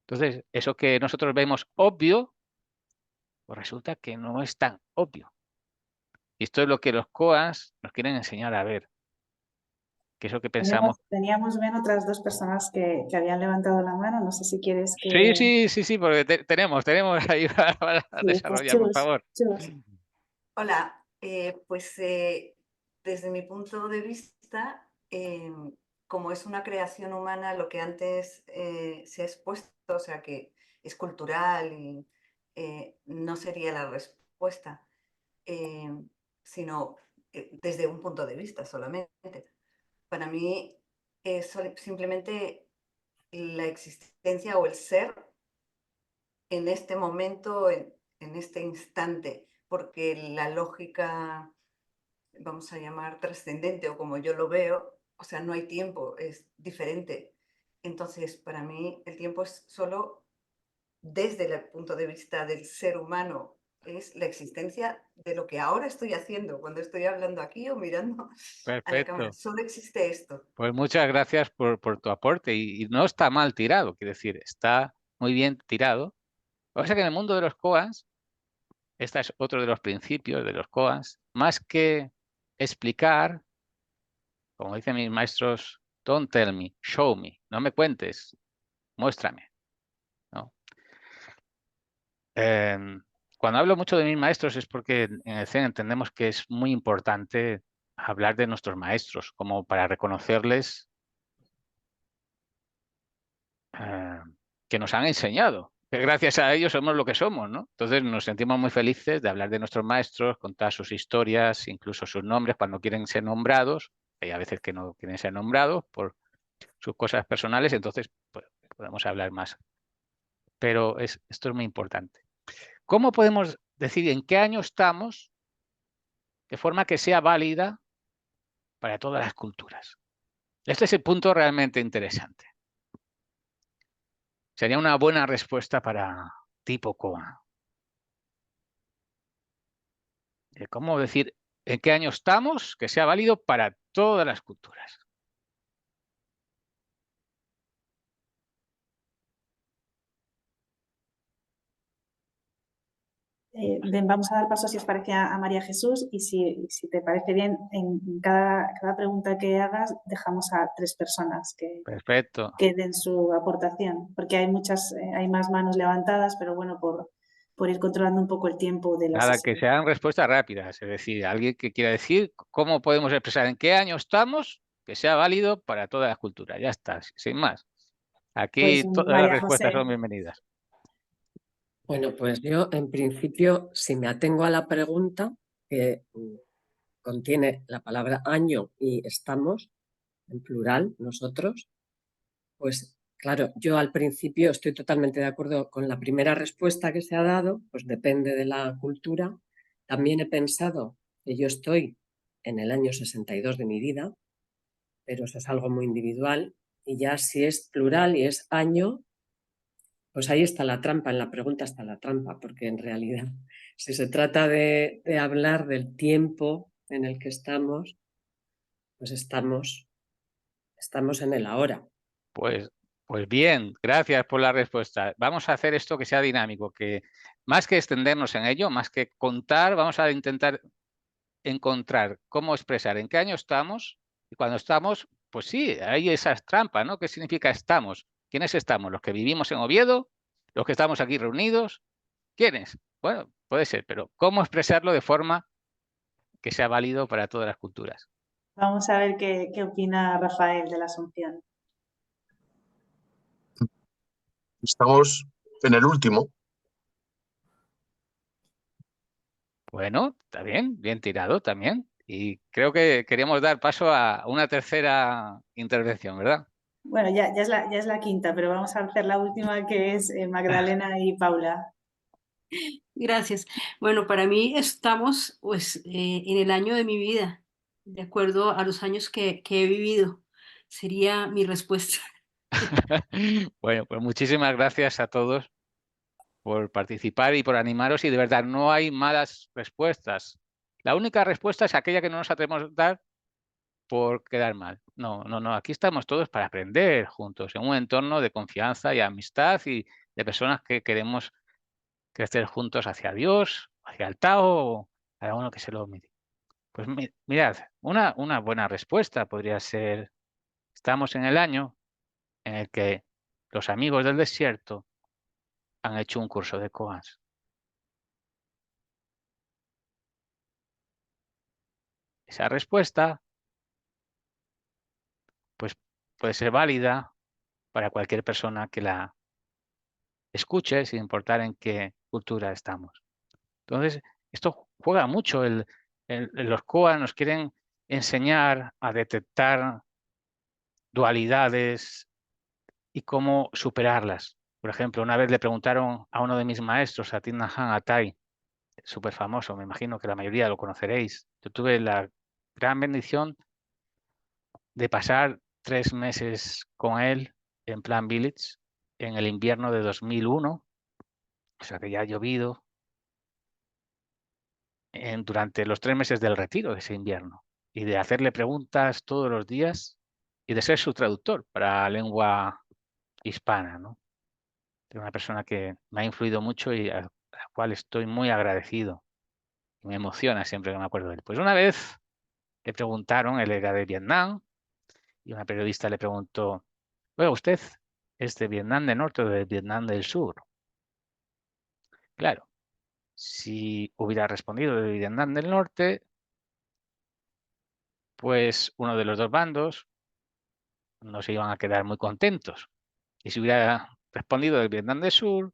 Entonces, eso que nosotros vemos obvio, pues resulta que no es tan obvio. Y esto es lo que los koans nos quieren enseñar a ver, que es lo que pensamos. Teníamos Ben otras 2 personas que habían levantado la mano. No sé si quieres que... Sí, porque tenemos ahí para Sí, pues desarrollar, por favor. Chus. Hola, desde mi punto de vista, como es una creación humana, lo que antes se ha expuesto, o sea que es cultural y no sería la respuesta, sino desde un punto de vista solamente. Para mí es simplemente la existencia o el ser en este momento, en este instante, porque la lógica, vamos a llamar trascendente o como yo lo veo, o sea, no hay tiempo, es diferente. Entonces, para mí el tiempo es solo desde el punto de vista del ser humano, es la existencia de lo que ahora estoy haciendo, cuando estoy hablando aquí o mirando a la cámara. Perfecto. Solo existe esto. Pues muchas gracias por tu aporte y no está mal tirado, quiero decir, está muy bien tirado. Lo que pasa es que en el mundo de los koans, este es otro de los principios de los koans, más que explicar, como dicen mis maestros, don't tell me, show me, no me cuentes, muéstrame, ¿no? Cuando hablo mucho de mis maestros es porque en el Zen entendemos que es muy importante hablar de nuestros maestros, como para reconocerles que nos han enseñado, que gracias a ellos somos lo que somos, ¿no? Entonces nos sentimos muy felices de hablar de nuestros maestros, contar sus historias, incluso sus nombres cuando quieren ser nombrados. Hay a veces que no quieren ser nombrados por sus cosas personales, entonces pues, podemos hablar más. Pero esto es muy importante. ¿Cómo podemos decir en qué año estamos de forma que sea válida para todas las culturas? Este es el punto realmente interesante. Sería una buena respuesta para tipo koan. ¿Cómo decir en qué año estamos que sea válido para todas las culturas? Vamos a dar paso, si os parece, a María Jesús, y si te parece bien, en cada pregunta que hagas dejamos a 3 personas Perfecto. que den su aportación, porque hay hay más manos levantadas, pero bueno, por ir controlando un poco el tiempo de la Nada, que sesión. sean respuestas rápidas, es decir, alguien que quiera decir cómo podemos expresar en qué año estamos, que sea válido para todas las culturas. Ya está, sin más. Aquí Pues todas las María respuestas José. son bienvenidas. Bueno, pues yo en principio, si me atengo a la pregunta que contiene la palabra año y estamos, en plural, nosotros, pues claro, yo al principio estoy totalmente de acuerdo con la primera respuesta que se ha dado, pues depende de la cultura. También he pensado que yo estoy en el año 62 de mi vida, pero eso es algo muy individual. Y ya si es plural y es año, pues ahí está la trampa, en la pregunta está la trampa, porque en realidad, si se trata de hablar del tiempo en el que estamos, pues estamos en el ahora. Pues bien, gracias por la respuesta. Vamos a hacer esto que sea dinámico, que más que extendernos en ello, más que contar, vamos a intentar encontrar cómo expresar en qué año estamos y cuando estamos, pues sí, hay esas trampas, ¿no? ¿Qué significa estamos? ¿Quiénes estamos? ¿Los que vivimos en Oviedo? ¿Los que estamos aquí reunidos? ¿Quiénes? Bueno, puede ser, pero ¿cómo expresarlo de forma que sea válido para todas las culturas? Vamos a ver qué opina Rafael de la Asunción. Estamos en el último. Bueno, está bien, bien tirado también. Y creo que queríamos dar paso a una tercera intervención, ¿verdad? Bueno, ya es la quinta, pero vamos a hacer la última, que es Magdalena y Paula. Gracias. Bueno, para mí estamos pues en el año de mi vida, de acuerdo a los años que he vivido. Sería mi respuesta. Bueno, pues muchísimas gracias a todos por participar y por animaros. Y de verdad, no hay malas respuestas. La única respuesta es aquella que no nos atrevemos a dar por quedar mal. No, no, no. Aquí estamos todos para aprender juntos en un entorno de confianza y amistad y de personas que queremos crecer juntos hacia Dios, hacia el Tao, o cada uno que se lo mire. Pues mirad, una buena respuesta podría ser, estamos en el año en el que los amigos del desierto han hecho un curso de koans. Esa respuesta pues, puede ser válida para cualquier persona que la escuche, sin importar en qué cultura estamos. Entonces, esto juega mucho. Los koans nos quieren enseñar a detectar dualidades y cómo superarlas. Por ejemplo, una vez le preguntaron a uno de mis maestros, a Thich Nhat Hanh, a Thai, súper famoso, me imagino que la mayoría lo conoceréis. Yo tuve la gran bendición de pasar 3 meses con él en Plan Village en el invierno de 2001, o sea que ya ha llovido, durante los 3 meses del retiro de ese invierno, y de hacerle preguntas todos los días y de ser su traductor para lengua hispana, ¿no? De una persona que me ha influido mucho y a la cual estoy muy agradecido. Y me emociona siempre que me acuerdo de él. Pues una vez le preguntaron, él era de Vietnam, y una periodista le preguntó, oiga, ¿usted es de Vietnam del Norte o de Vietnam del Sur? Claro, si hubiera respondido de Vietnam del Norte, pues uno de los dos bandos no se iban a quedar muy contentos. Y si hubiera respondido del Vietnam del Sur,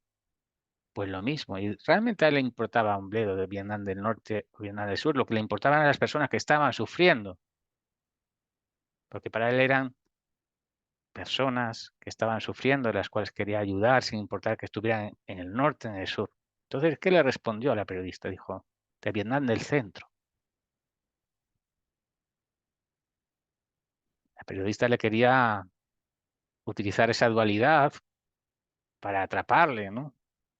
pues lo mismo. Y realmente a él le importaba un bledo de Vietnam del Norte o Vietnam del Sur. Lo que le importaban eran las personas que estaban sufriendo. Porque para él eran personas que estaban sufriendo, las cuales quería ayudar sin importar que estuvieran en el norte o en el sur. Entonces, ¿qué le respondió a la periodista? Dijo, de Vietnam del Centro. La periodista le quería utilizar esa dualidad para atraparle, ¿no?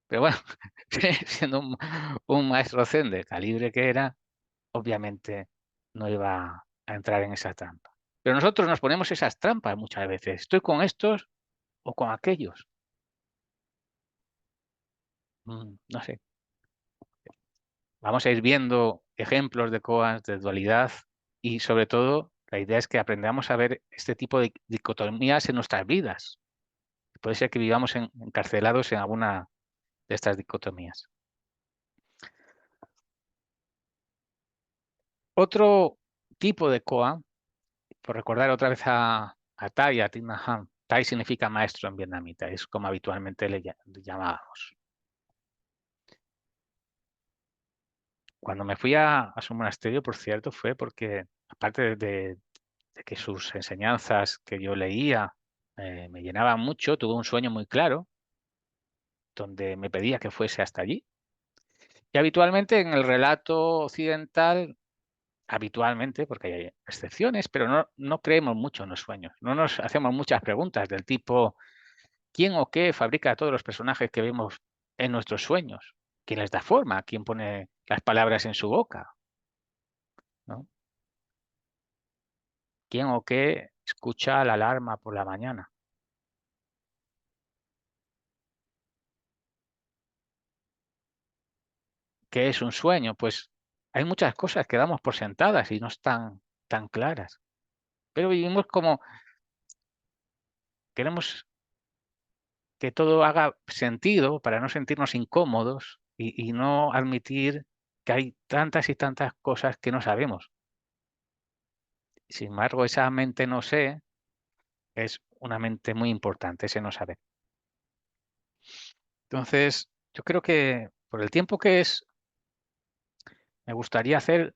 Pero bueno, siendo un maestro zen de calibre que era, obviamente no iba a entrar en esa trampa. Pero nosotros nos ponemos esas trampas muchas veces. Estoy con estos o con aquellos. No sé. Vamos a ir viendo ejemplos de koans, de dualidad, y sobre todo la idea es que aprendamos a ver este tipo de dicotomías en nuestras vidas. Puede ser que vivamos encarcelados en alguna de estas dicotomías. Otro tipo de koan, por recordar otra vez a Thay, a Thich Nhat Hanh. Thay significa maestro en vietnamita, es como habitualmente le llamábamos. Cuando me fui a su monasterio, por cierto, fue porque, aparte de que sus enseñanzas que yo leía me llenaban mucho, tuve un sueño muy claro donde me pedía que fuese hasta allí. Y habitualmente en el relato occidental, habitualmente, porque hay excepciones, pero no creemos mucho en los sueños. No nos hacemos muchas preguntas del tipo, ¿quién o qué fabrica todos los personajes que vemos en nuestros sueños? ¿Quién les da forma? ¿Quién pone las palabras en su boca? ¿No? ¿Quién o qué escucha la alarma por la mañana? ¿Qué es un sueño? Pues hay muchas cosas que damos por sentadas y no están tan claras. Pero vivimos como queremos que todo haga sentido para no sentirnos incómodos y no admitir que hay tantas y tantas cosas que no sabemos. Sin embargo, esa mente no sé es una mente muy importante, ese no saber. Entonces, yo creo que por el tiempo que es, me gustaría hacer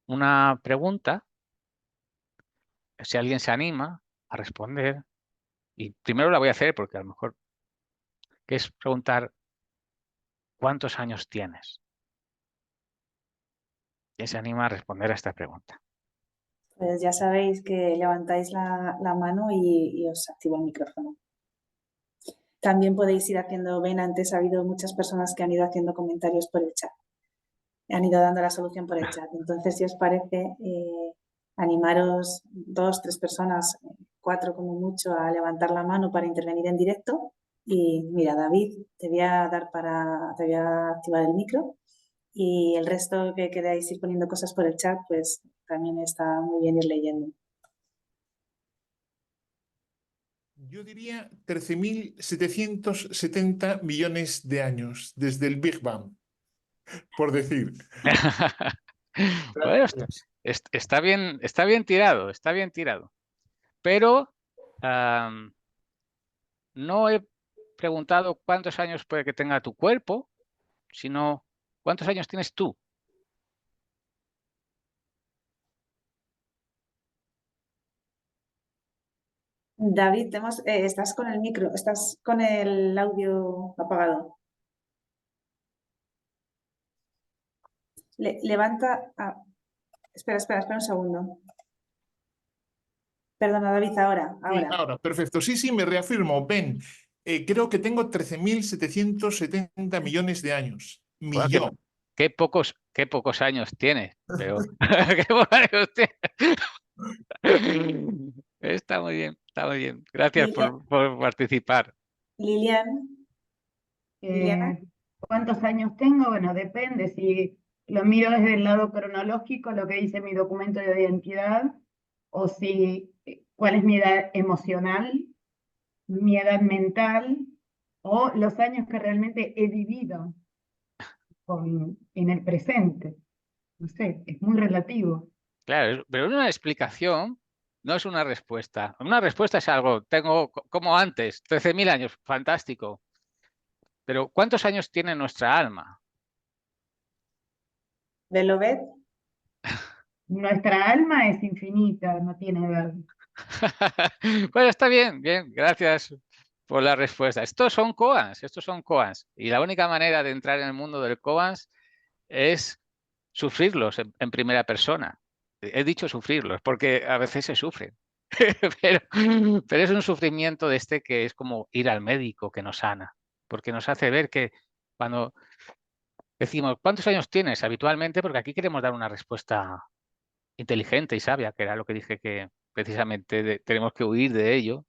una pregunta, si alguien se anima a responder, y primero la voy a hacer porque a lo mejor, que es preguntar, ¿cuántos años tienes? ¿Quién se anima a responder a esta pregunta? Pues ya sabéis que levantáis la mano y os activo el micrófono. También podéis ir haciendo, ven, antes ha habido muchas personas que han ido haciendo comentarios por el chat. Han ido dando la solución por el chat. Entonces, si os parece, animaros 2, 3 personas, 4 como mucho, a levantar la mano para intervenir en directo. Y mira, David, te voy a activar el micro. Y el resto que queráis ir poniendo cosas por el chat, pues también está muy bien ir leyendo. Yo diría 13.770 millones de años, desde el Big Bang, por decir. Bueno, está bien tirado, está bien tirado. Pero no he preguntado cuántos años puede que tenga tu cuerpo, sino cuántos años tienes tú. David, estás con el micro, estás con el audio apagado. Levanta. Espera un segundo. Perdona, David, ahora. Sí, ahora, perfecto. Sí, me reafirmo. Ven, creo que tengo 13.770 millones de años. Bueno, qué pocos años tienes, pero qué pocos años tienes. Está muy bien, está muy bien. Gracias por participar. Liliana. ¿Cuántos años tengo? Bueno, depende. Si lo miro desde el lado cronológico, lo que dice mi documento de identidad, o si cuál es mi edad emocional, mi edad mental, o los años que realmente he vivido en el presente. No sé, es muy relativo. Claro, pero una explicación no es una respuesta. Una respuesta es algo, tengo como antes, 13.000 años, fantástico. Pero ¿cuántos años tiene nuestra alma? ¿Lo ves? Nuestra alma es infinita, no tiene edad. Bueno, está bien, gracias por la respuesta. Estos son koans. Y la única manera de entrar en el mundo del koans es sufrirlos en primera persona. He dicho sufrirlos porque a veces se sufren. pero es un sufrimiento de este que es como ir al médico que nos sana, porque nos hace ver que cuando decimos, ¿cuántos años tienes habitualmente? Porque aquí queremos dar una respuesta inteligente y sabia, que era lo que dije que precisamente tenemos que huir de ello.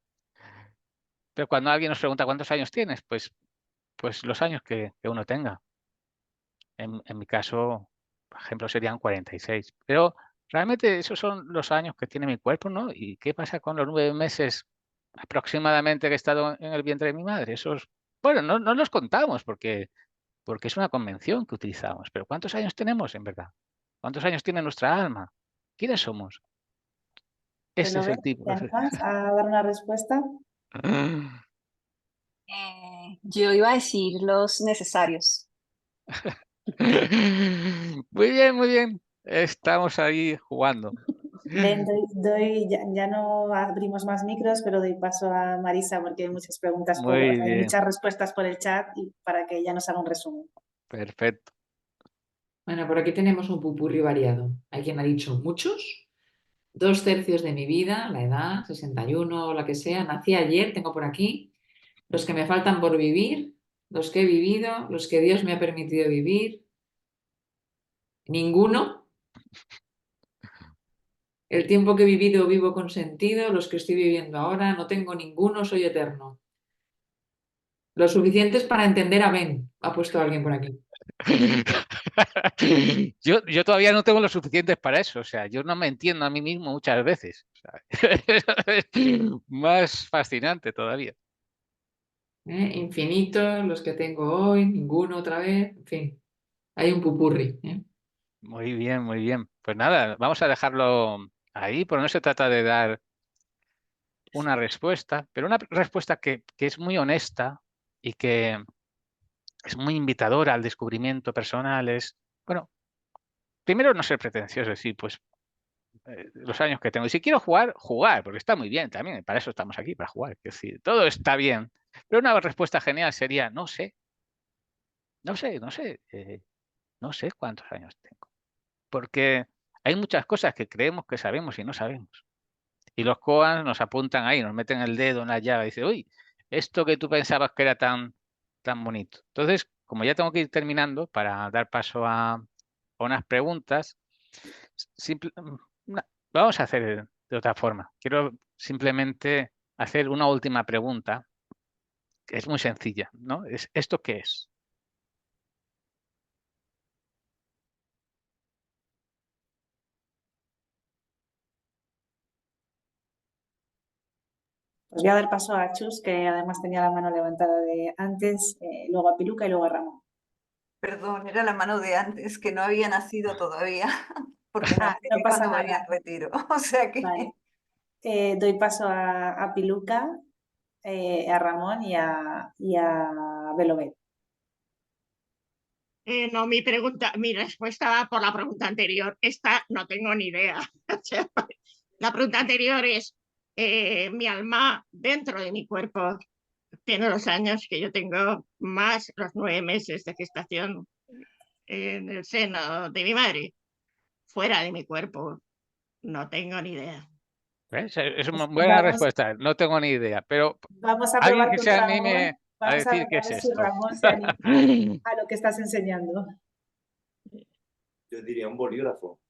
Pero cuando alguien nos pregunta cuántos años tienes, pues los años que uno tenga. En mi caso, por ejemplo, serían 46. Pero realmente esos son los años que tiene mi cuerpo, ¿no? ¿Y qué pasa con los 9 meses aproximadamente que he estado en el vientre de mi madre? Esos, bueno, no los contamos porque es una convención que utilizamos. Pero ¿cuántos años tenemos en verdad? ¿Cuántos años tiene nuestra alma? ¿Quiénes somos? Ese es Beloved, el tipo. ¿te animas a dar una respuesta? Yo iba a decir los necesarios. Muy bien, muy bien. Estamos ahí jugando. Ven, ya no abrimos más micros, pero doy paso a Marisa porque hay muchas preguntas, Muy hay bien, muchas respuestas por el chat y para que ella nos haga un resumen. perfecto. Bueno, por aquí tenemos un pupurri variado. Hay quien ha dicho muchos. 2/3 de mi vida, la edad, 61 o la que sea. Nací ayer, tengo por aquí. Los que me faltan por vivir, los que he vivido, los que Dios me ha permitido vivir. Ninguno. El tiempo que he vivido vivo con sentido, los que estoy viviendo ahora, no tengo ninguno, soy eterno. Lo suficientes para entender a Ben, ha puesto alguien por aquí. Yo todavía no tengo lo suficientes para eso, o sea, yo no me entiendo a mí mismo muchas veces. O sea, es más fascinante todavía. Infinitos, los que tengo hoy, ninguno otra vez, en fin, hay un pupurri. Muy bien, muy bien. Pues nada, vamos a dejarlo ahí, porque no se trata de dar una respuesta, pero una respuesta que es muy honesta y que es muy invitadora al descubrimiento personal. Es, bueno, primero no ser pretencioso, decir, pues los años que tengo. Y si quiero jugar, jugar, porque está muy bien también. Para eso estamos aquí, para jugar. Es decir, todo está bien. Pero una respuesta genial sería, no sé, no sé cuántos años tengo. Porque hay muchas cosas que creemos que sabemos y no sabemos. Y los koans nos apuntan ahí, nos meten el dedo en la llaga y dicen, uy, esto que tú pensabas que era tan bonito. Entonces, como ya tengo que ir terminando para dar paso a unas preguntas, vamos a hacer de otra forma. Quiero simplemente hacer una última pregunta, que es muy sencilla, ¿no? ¿Esto qué es? Os voy a dar paso a Chus, que además tenía la mano levantada de antes, luego a Piluca y luego a Ramón. Perdón, era la mano de antes, que no había nacido todavía, porque No nací pasa cuando me voy nada. al retiro. O sea que... Vale. Doy paso a Piluca, a Ramón y a Belovet. No, mi respuesta va por la pregunta anterior. Esta no tengo ni idea. La pregunta anterior es, mi alma dentro de mi cuerpo tiene los años que yo tengo, más los 9 meses de gestación en el seno de mi madre. Fuera de mi cuerpo, no tengo ni idea. ¿Ves? Es una buena respuesta, no tengo ni idea, pero Vamos a alguien probar que con se Ramón. anime a Vamos a decir ver qué es si esto. Ramón se anima a lo que estás enseñando. Yo diría un bolígrafo.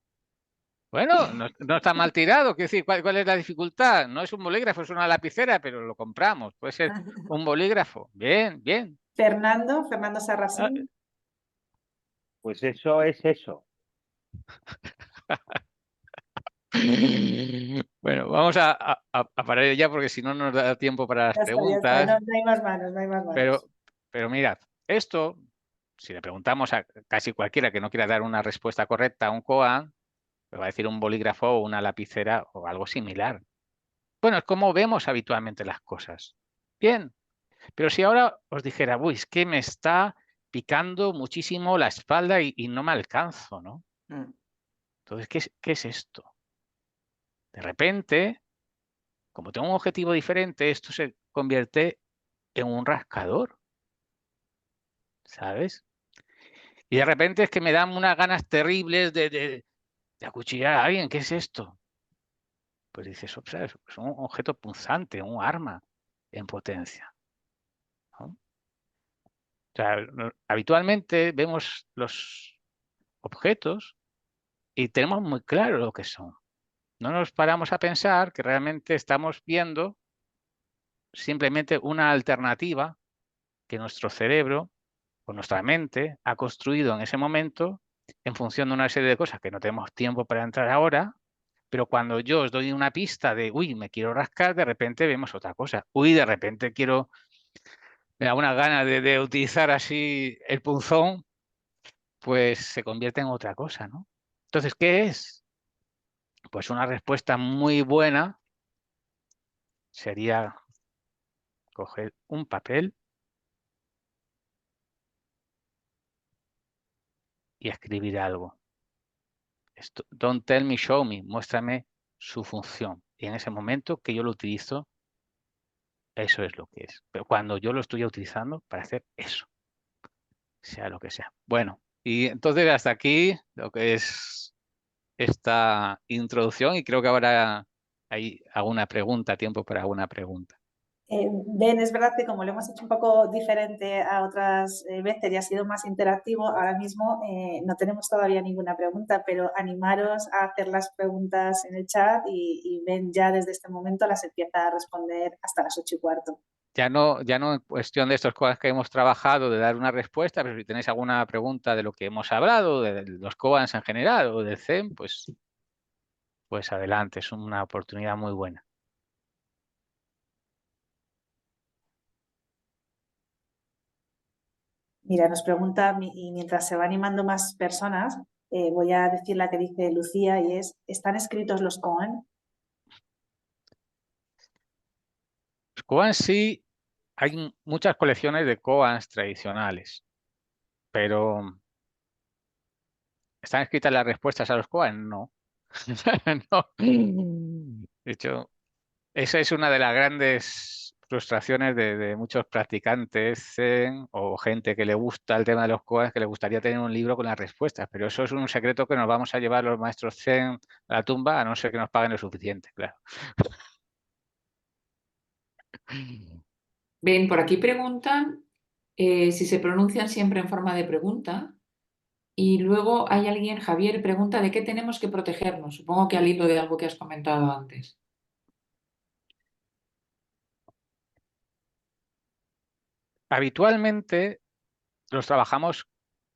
Bueno, no está mal tirado. Quiero decir, ¿cuál es la dificultad? No es un bolígrafo, es una lapicera, pero lo compramos. Puede ser un bolígrafo. Bien, bien. Fernando Sarrasín. Pues eso es eso. Bueno, vamos a parar ya porque si no nos da tiempo para las Ya está. preguntas. No hay más manos, no hay más manos. Pero mirad, esto, si le preguntamos a casi cualquiera que no quiera dar una respuesta correcta a un koan, pues va a decir un bolígrafo o una lapicera o algo similar. Bueno, es como vemos habitualmente las cosas. Bien, pero si ahora os dijera, uy, es que me está picando muchísimo la espalda y no me alcanzo, ¿no? Entonces, ¿qué es esto? De repente, como tengo un objetivo diferente, esto se convierte en un rascador, ¿sabes? Y de repente es que me dan unas ganas terribles de acuchillar a alguien. ¿Qué es esto? Pues dices, ¿sabes? Es un objeto punzante, un arma en potencia, ¿no? O sea, habitualmente vemos los objetos y tenemos muy claro lo que son. No nos paramos a pensar que realmente estamos viendo simplemente una alternativa que nuestro cerebro o nuestra mente ha construido en ese momento en función de una serie de cosas que no tenemos tiempo para entrar ahora, pero cuando yo os doy una pista de, uy, me quiero rascar, de repente vemos otra cosa. Uy, de repente me da una gana de utilizar así el punzón, pues se convierte en otra cosa, ¿no? Entonces, ¿qué es? Pues una respuesta muy buena sería coger un papel y escribir algo. Don't tell me, show me, muéstrame su función. Y en ese momento que yo lo utilizo, eso es lo que es. Pero cuando yo lo estoy utilizando para hacer eso, sea lo que sea. Bueno, y entonces hasta aquí lo que es esta introducción y creo que ahora hay alguna pregunta, tiempo para alguna pregunta. Ben, es verdad que como lo hemos hecho un poco diferente a otras veces y ha sido más interactivo, ahora mismo no tenemos todavía ninguna pregunta, pero animaros a hacer las preguntas en el chat y Ben ya desde este momento las empieza a responder hasta las 8:15. Ya no en cuestión de estas cosas que hemos trabajado, de dar una respuesta, pero si tenéis alguna pregunta de lo que hemos hablado, de los koans en general o del Zen, pues adelante, es una oportunidad muy buena. Mira, nos pregunta, y mientras se va animando más personas, voy a decir la que dice Lucía y es, ¿están escritos los koan? Los koans sí, hay muchas colecciones de koans tradicionales, pero ¿están escritas las respuestas a los koans? No. No. De hecho, esa es una de las grandes frustraciones de muchos practicantes zen o gente que le gusta el tema de los koans, que le gustaría tener un libro con las respuestas, pero eso es un secreto que nos vamos a llevar los maestros zen a la tumba, a no ser que nos paguen lo suficiente, claro. Ven, por aquí preguntan si se pronuncian siempre en forma de pregunta. Y luego hay alguien, Javier, pregunta de qué tenemos que protegernos. Supongo que al hilo de algo que has comentado antes. Habitualmente los trabajamos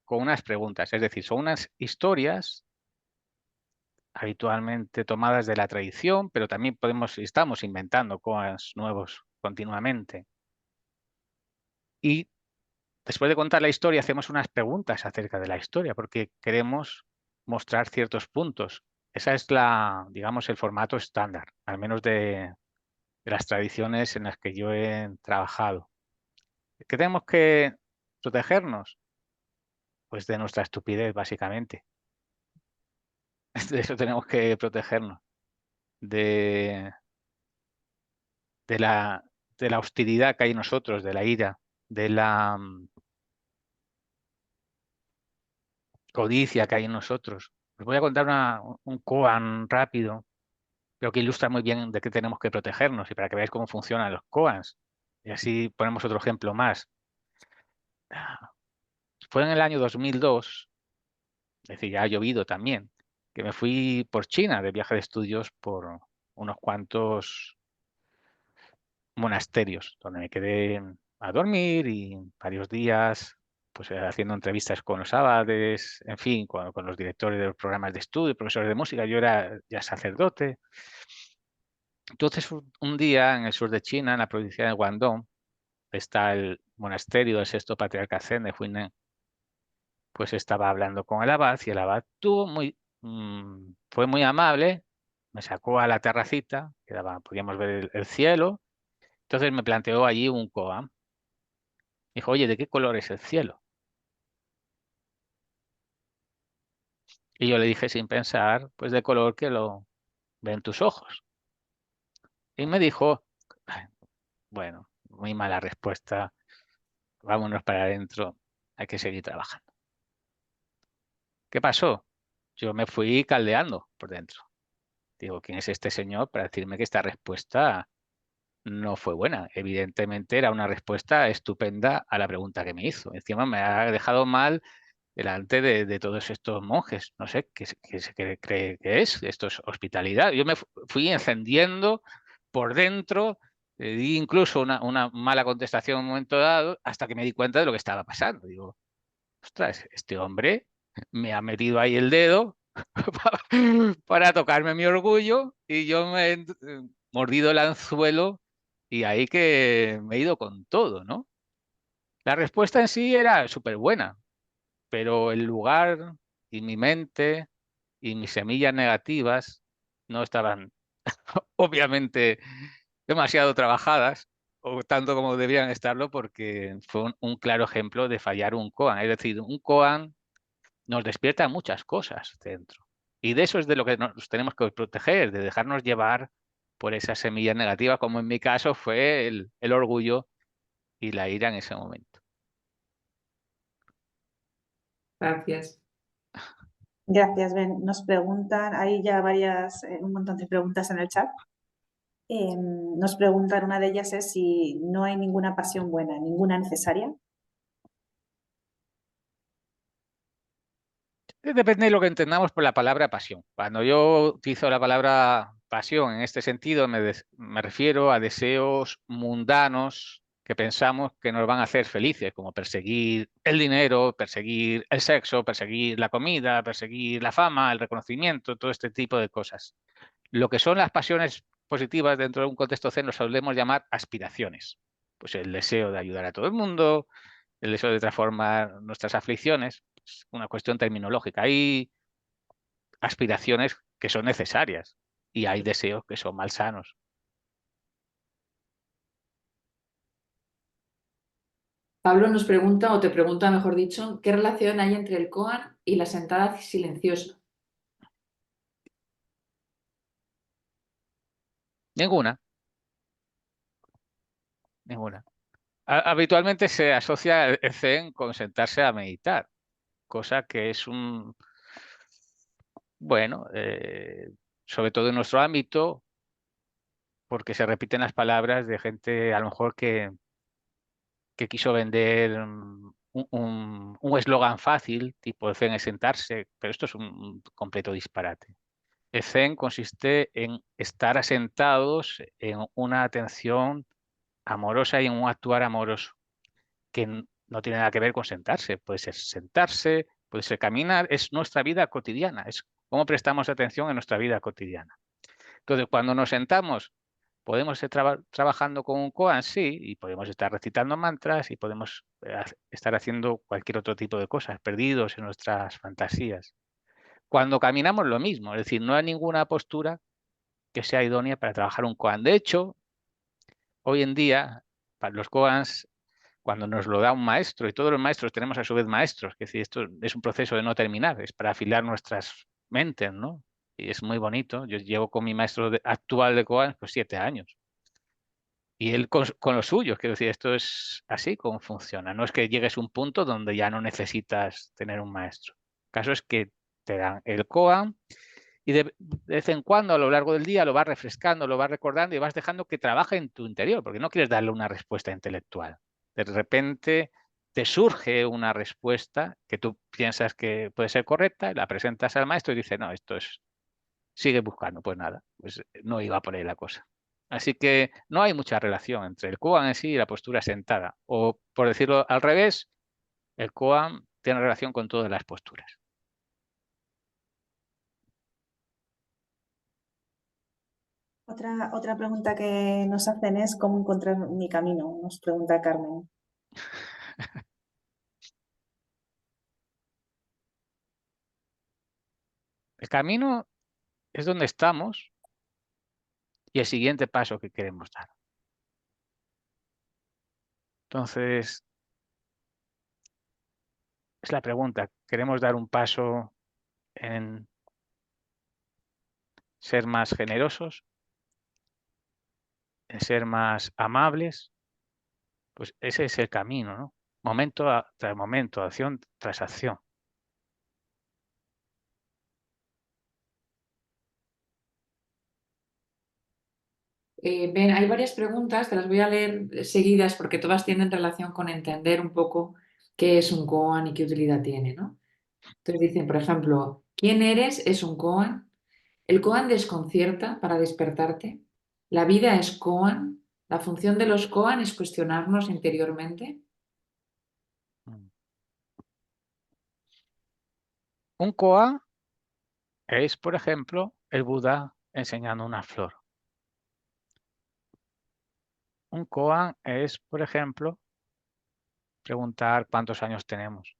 con unas preguntas, es decir, son unas historias habitualmente tomadas de la tradición, pero también estamos inventando cosas nuevos continuamente. Y después de contar la historia, hacemos unas preguntas acerca de la historia, porque queremos mostrar ciertos puntos. Esa es digamos, el formato estándar, al menos de las tradiciones en las que yo he trabajado. ¿Qué tenemos que protegernos? Pues de nuestra estupidez, básicamente. De eso tenemos que protegernos. De la hostilidad que hay en nosotros, de la ira, de la codicia que hay en nosotros. Os voy a contar un koan rápido, pero que ilustra muy bien de qué tenemos que protegernos y para que veáis cómo funcionan los koans. Y así ponemos otro ejemplo más. Fue en el año 2002, es decir, ya ha llovido también, que me fui por China de viaje de estudios por unos cuantos monasterios, donde me quedé a dormir y varios días pues haciendo entrevistas con los abades, en fin, con los directores de los programas de estudio, profesores de música. Yo era ya sacerdote. Entonces, un día en el sur de China, en la provincia de Guangdong, está el monasterio del sexto patriarca Zen de Huineng. Pues estaba hablando con el abad y el abad fue muy amable, me sacó a la terracita, podíamos ver el cielo. Entonces me planteó allí un koan. Dijo, oye, ¿de qué color es el cielo? Y yo le dije sin pensar, pues de color que lo ven tus ojos. Y me dijo, bueno, muy mala respuesta, vámonos para adentro, hay que seguir trabajando. ¿Qué pasó? Yo me fui caldeando por dentro. Digo, ¿quién es este señor para decirme que esta respuesta no fue buena. Evidentemente era una respuesta estupenda a la pregunta que me hizo. Encima me ha dejado mal delante de todos estos monjes. No sé qué se cree que es. Esto es hospitalidad. Yo me fui encendiendo por dentro, di incluso una mala contestación en un momento dado, hasta que me di cuenta de lo que estaba pasando. Digo, ostras, este hombre me ha metido ahí el dedo para tocarme mi orgullo y yo me he mordido el anzuelo y ahí que me he ido con todo, ¿no? La respuesta en sí era súper buena, pero el lugar y mi mente y mis semillas negativas no estaban obviamente demasiado trabajadas o tanto como debían estarlo, porque fue un claro ejemplo de fallar un koan. Es decir, un koan nos despierta muchas cosas dentro. Y de eso es de lo que nos tenemos que proteger, de dejarnos llevar por esas semillas negativas, como en mi caso fue el orgullo y la ira en ese momento. Gracias. Gracias, Ben. Nos preguntan, hay ya un montón de preguntas en el chat. Nos preguntan, una de ellas es si no hay ninguna pasión buena, ninguna necesaria. Depende de lo que entendamos por la palabra pasión. Cuando yo utilizo la palabra pasión en este sentido, me refiero a deseos mundanos que pensamos que nos van a hacer felices, como perseguir el dinero, perseguir el sexo, perseguir la comida, perseguir la fama, el reconocimiento, todo este tipo de cosas. Lo que son las pasiones positivas dentro de un contexto zen lo solemos llamar aspiraciones. Pues el deseo de ayudar a todo el mundo, el deseo de transformar nuestras aflicciones, es una cuestión terminológica. Hay aspiraciones que son necesarias y hay deseos que son malsanos. Pablo nos pregunta, o te pregunta, mejor dicho, ¿qué relación hay entre el koan y la sentada silenciosa? Ninguna. Ninguna. Habitualmente se asocia el zen con sentarse a meditar, cosa que es bueno, sobre todo en nuestro ámbito, porque se repiten las palabras de gente a lo mejor que quiso vender un eslogan fácil, tipo el zen es sentarse, pero esto es un completo disparate. El zen consiste en estar asentados en una atención amorosa y en un actuar amoroso, que no tiene nada que ver con sentarse. Puede ser sentarse, puede ser caminar, es nuestra vida cotidiana, es cómo prestamos atención en nuestra vida cotidiana. Entonces, cuando nos sentamos, podemos estar trabajando con un koan, sí, y podemos estar recitando mantras y podemos estar haciendo cualquier otro tipo de cosas, perdidos en nuestras fantasías. Cuando caminamos, lo mismo, es decir, no hay ninguna postura que sea idónea para trabajar un koan. De hecho, hoy en día, para los koans, cuando nos lo da un maestro, y todos los maestros tenemos a su vez maestros, es decir, esto es un proceso de no terminar, es para afilar nuestras mentes, ¿no? Y es muy bonito. Yo llevo con mi maestro actual de koan pues 7 años. Y él con los suyos, quiero decir, esto es así como funciona. No es que llegues a un punto donde ya no necesitas tener un maestro. El caso es que te dan el koan y de vez en cuando a lo largo del día lo vas refrescando, lo vas recordando y vas dejando que trabaje en tu interior, porque no quieres darle una respuesta intelectual. De repente te surge una respuesta que tú piensas que puede ser correcta, la presentas al maestro y dice, no, esto es, sigue buscando. Pues nada, pues no iba por ahí la cosa. Así que no hay mucha relación entre el koan en sí y la postura sentada. O, por decirlo al revés, el koan tiene relación con todas las posturas. Otra pregunta que nos hacen es ¿cómo encontrar mi camino? Nos pregunta Carmen. El camino es donde estamos y el siguiente paso que queremos dar. Entonces, es la pregunta. ¿Queremos dar un paso en ser más generosos, en ser más amables? Pues ese es el camino, ¿no? Momento tras momento, acción tras acción. Ben, hay varias preguntas, te las voy a leer seguidas porque todas tienen relación con entender un poco qué es un koan y qué utilidad tiene, ¿no? Entonces dicen, por ejemplo, ¿quién eres? Es un koan. El koan desconcierta para despertarte. La vida es koan. La función de los koan es cuestionarnos interiormente. Un koan es, por ejemplo, el Buda enseñando una flor. Un koan es, por ejemplo, preguntar cuántos años tenemos.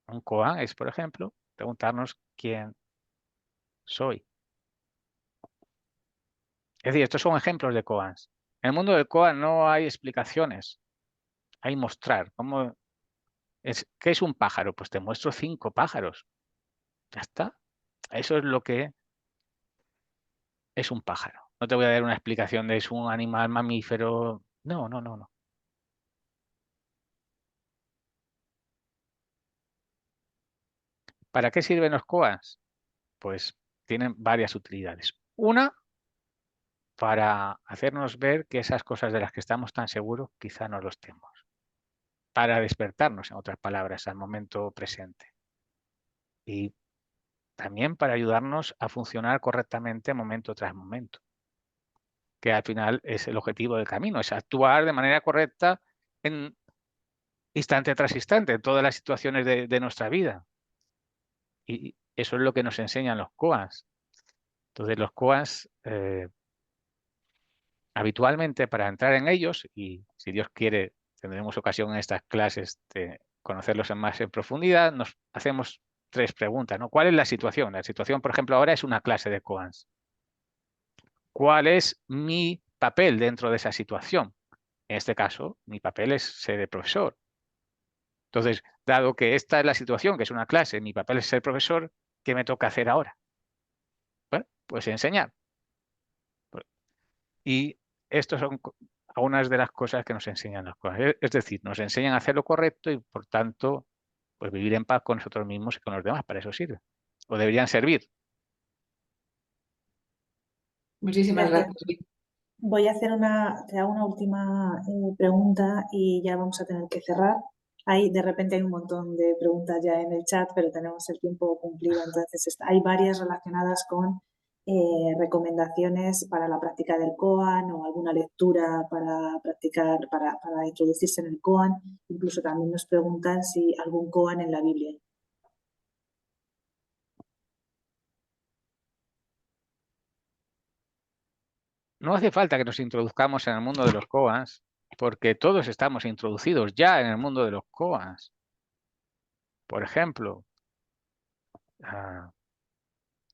Un koan es, por ejemplo, preguntarnos quién soy. Es decir, estos son ejemplos de koans. En el mundo del koan no hay explicaciones, hay mostrar. ¿Qué es un pájaro? Pues te muestro 5 pájaros. Ya está. Eso es lo que es un pájaro. No te voy a dar una explicación de es un animal mamífero. No, no, no, no. ¿Para qué sirven los koans? Pues tienen varias utilidades. Una, para hacernos ver que esas cosas de las que estamos tan seguros quizá no lo estemos. Para despertarnos, en otras palabras, al momento presente. Y también para ayudarnos a funcionar correctamente momento tras momento, que al final es el objetivo del camino, es actuar de manera correcta en instante tras instante, en todas las situaciones de nuestra vida. Y eso es lo que nos enseñan los koans. Entonces los koans, habitualmente para entrar en ellos, y si Dios quiere tendremos ocasión en estas clases de conocerlos más en profundidad, nos hacemos 3 preguntas, ¿no? ¿Cuál es la situación? La situación, por ejemplo, ahora es una clase de koans. ¿Cuál es mi papel dentro de esa situación? En este caso, mi papel es ser el profesor. Entonces, dado que esta es la situación, que es una clase, mi papel es ser profesor, ¿qué me toca hacer ahora? Bueno, pues enseñar. Y estas son algunas de las cosas que nos enseñan las cosas. Es decir, nos enseñan a hacer lo correcto y, por tanto, pues vivir en paz con nosotros mismos y con los demás. Para eso sirve. O deberían servir. Muchísimas Gracias. gracias. Voy a hacer te hago una última pregunta y ya vamos a tener que cerrar. De repente hay un montón de preguntas ya en el chat, pero tenemos el tiempo cumplido. Entonces, hay varias relacionadas con recomendaciones para la práctica del koan o alguna lectura para practicar, para introducirse en el koan. Incluso también nos preguntan si algún koan en la Biblia. No hace falta que nos introduzcamos en el mundo de los koans, porque todos estamos introducidos ya en el mundo de los koans. Por ejemplo,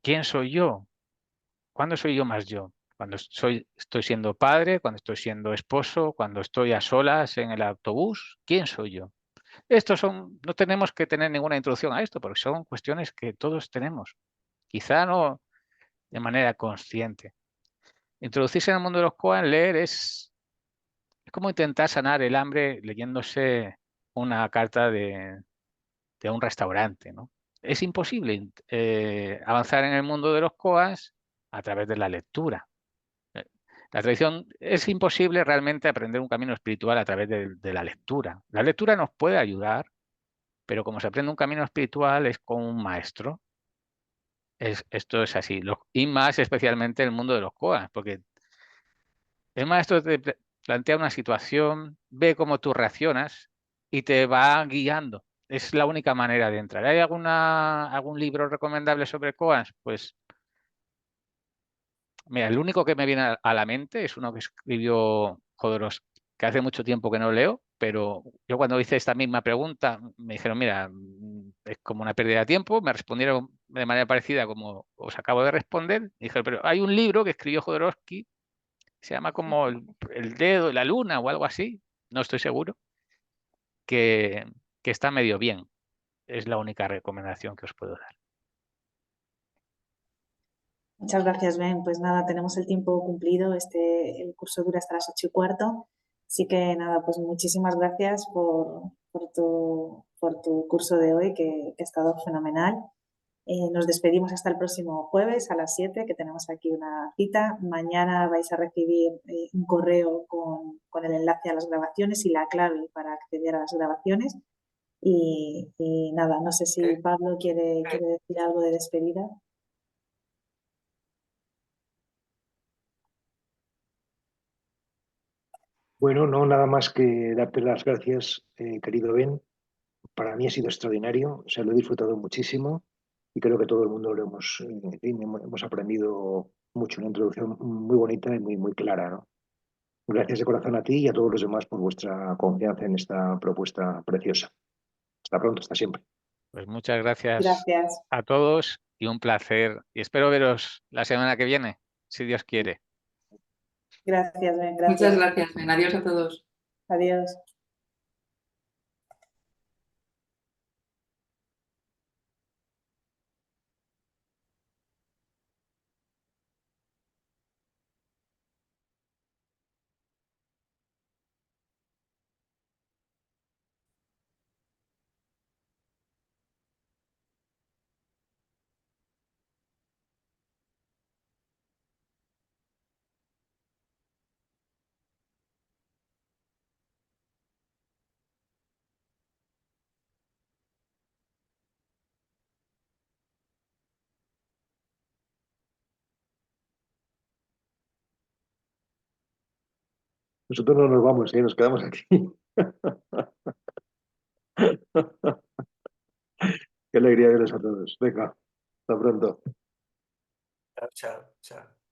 ¿quién soy yo? ¿Cuándo soy yo más yo? Cuando estoy siendo padre, cuando estoy siendo esposo, cuando estoy a solas en el autobús. ¿Quién soy yo? No tenemos que tener ninguna introducción a esto, porque son cuestiones que todos tenemos. Quizá no de manera consciente. Introducirse en el mundo de los koans, leer es como intentar sanar el hambre leyéndose una carta de un restaurante, ¿no? Es imposible avanzar en el mundo de los koans a través de la lectura. La tradición, es imposible realmente aprender un camino espiritual a través de la lectura. La lectura nos puede ayudar, pero como se aprende un camino espiritual es con un maestro. Esto es así. Y más especialmente en el mundo de los koans, porque el maestro te plantea una situación, ve cómo tú reaccionas y te va guiando. Es la única manera de entrar. ¿Hay algún libro recomendable sobre koans? Pues mira, el único que me viene a la mente es uno que escribió Jodorowsky, que hace mucho tiempo que no leo, pero yo cuando hice esta misma pregunta me dijeron, mira, es como una pérdida de tiempo, me respondieron de manera parecida como os acabo de responder, y dijeron, pero hay un libro que escribió Jodorowsky, se llama como el dedo, la luna o algo así, no estoy seguro, que está medio bien. Es la única recomendación que os puedo dar. Muchas gracias, Ben. Pues nada, tenemos el tiempo cumplido. El curso dura hasta las 8:15. Así que nada, pues muchísimas gracias por tu curso de hoy, que ha estado fenomenal. Nos despedimos hasta el próximo jueves a las 7, que tenemos aquí una cita. Mañana vais a recibir un correo con el enlace a las grabaciones y la clave para acceder a las grabaciones. Y nada, no sé si Pablo quiere decir algo de despedida. Bueno, no, nada más que darte las gracias, querido Ben. Para mí ha sido extraordinario, o sea, lo he disfrutado muchísimo y creo que todo el mundo lo hemos aprendido mucho, una introducción muy bonita y muy clara, ¿no? Gracias de corazón a ti y a todos los demás por vuestra confianza en esta propuesta preciosa. Hasta pronto, hasta siempre. Pues muchas gracias Gracias. a todos y un placer. Y espero veros la semana que viene, si Dios quiere. Gracias, Ben. Muchas Gracias. gracias, Ben. Adiós a todos. Adiós. Nosotros no nos vamos, nos quedamos aquí. Qué alegría veros a todos. Venga, hasta pronto. Chao, chao.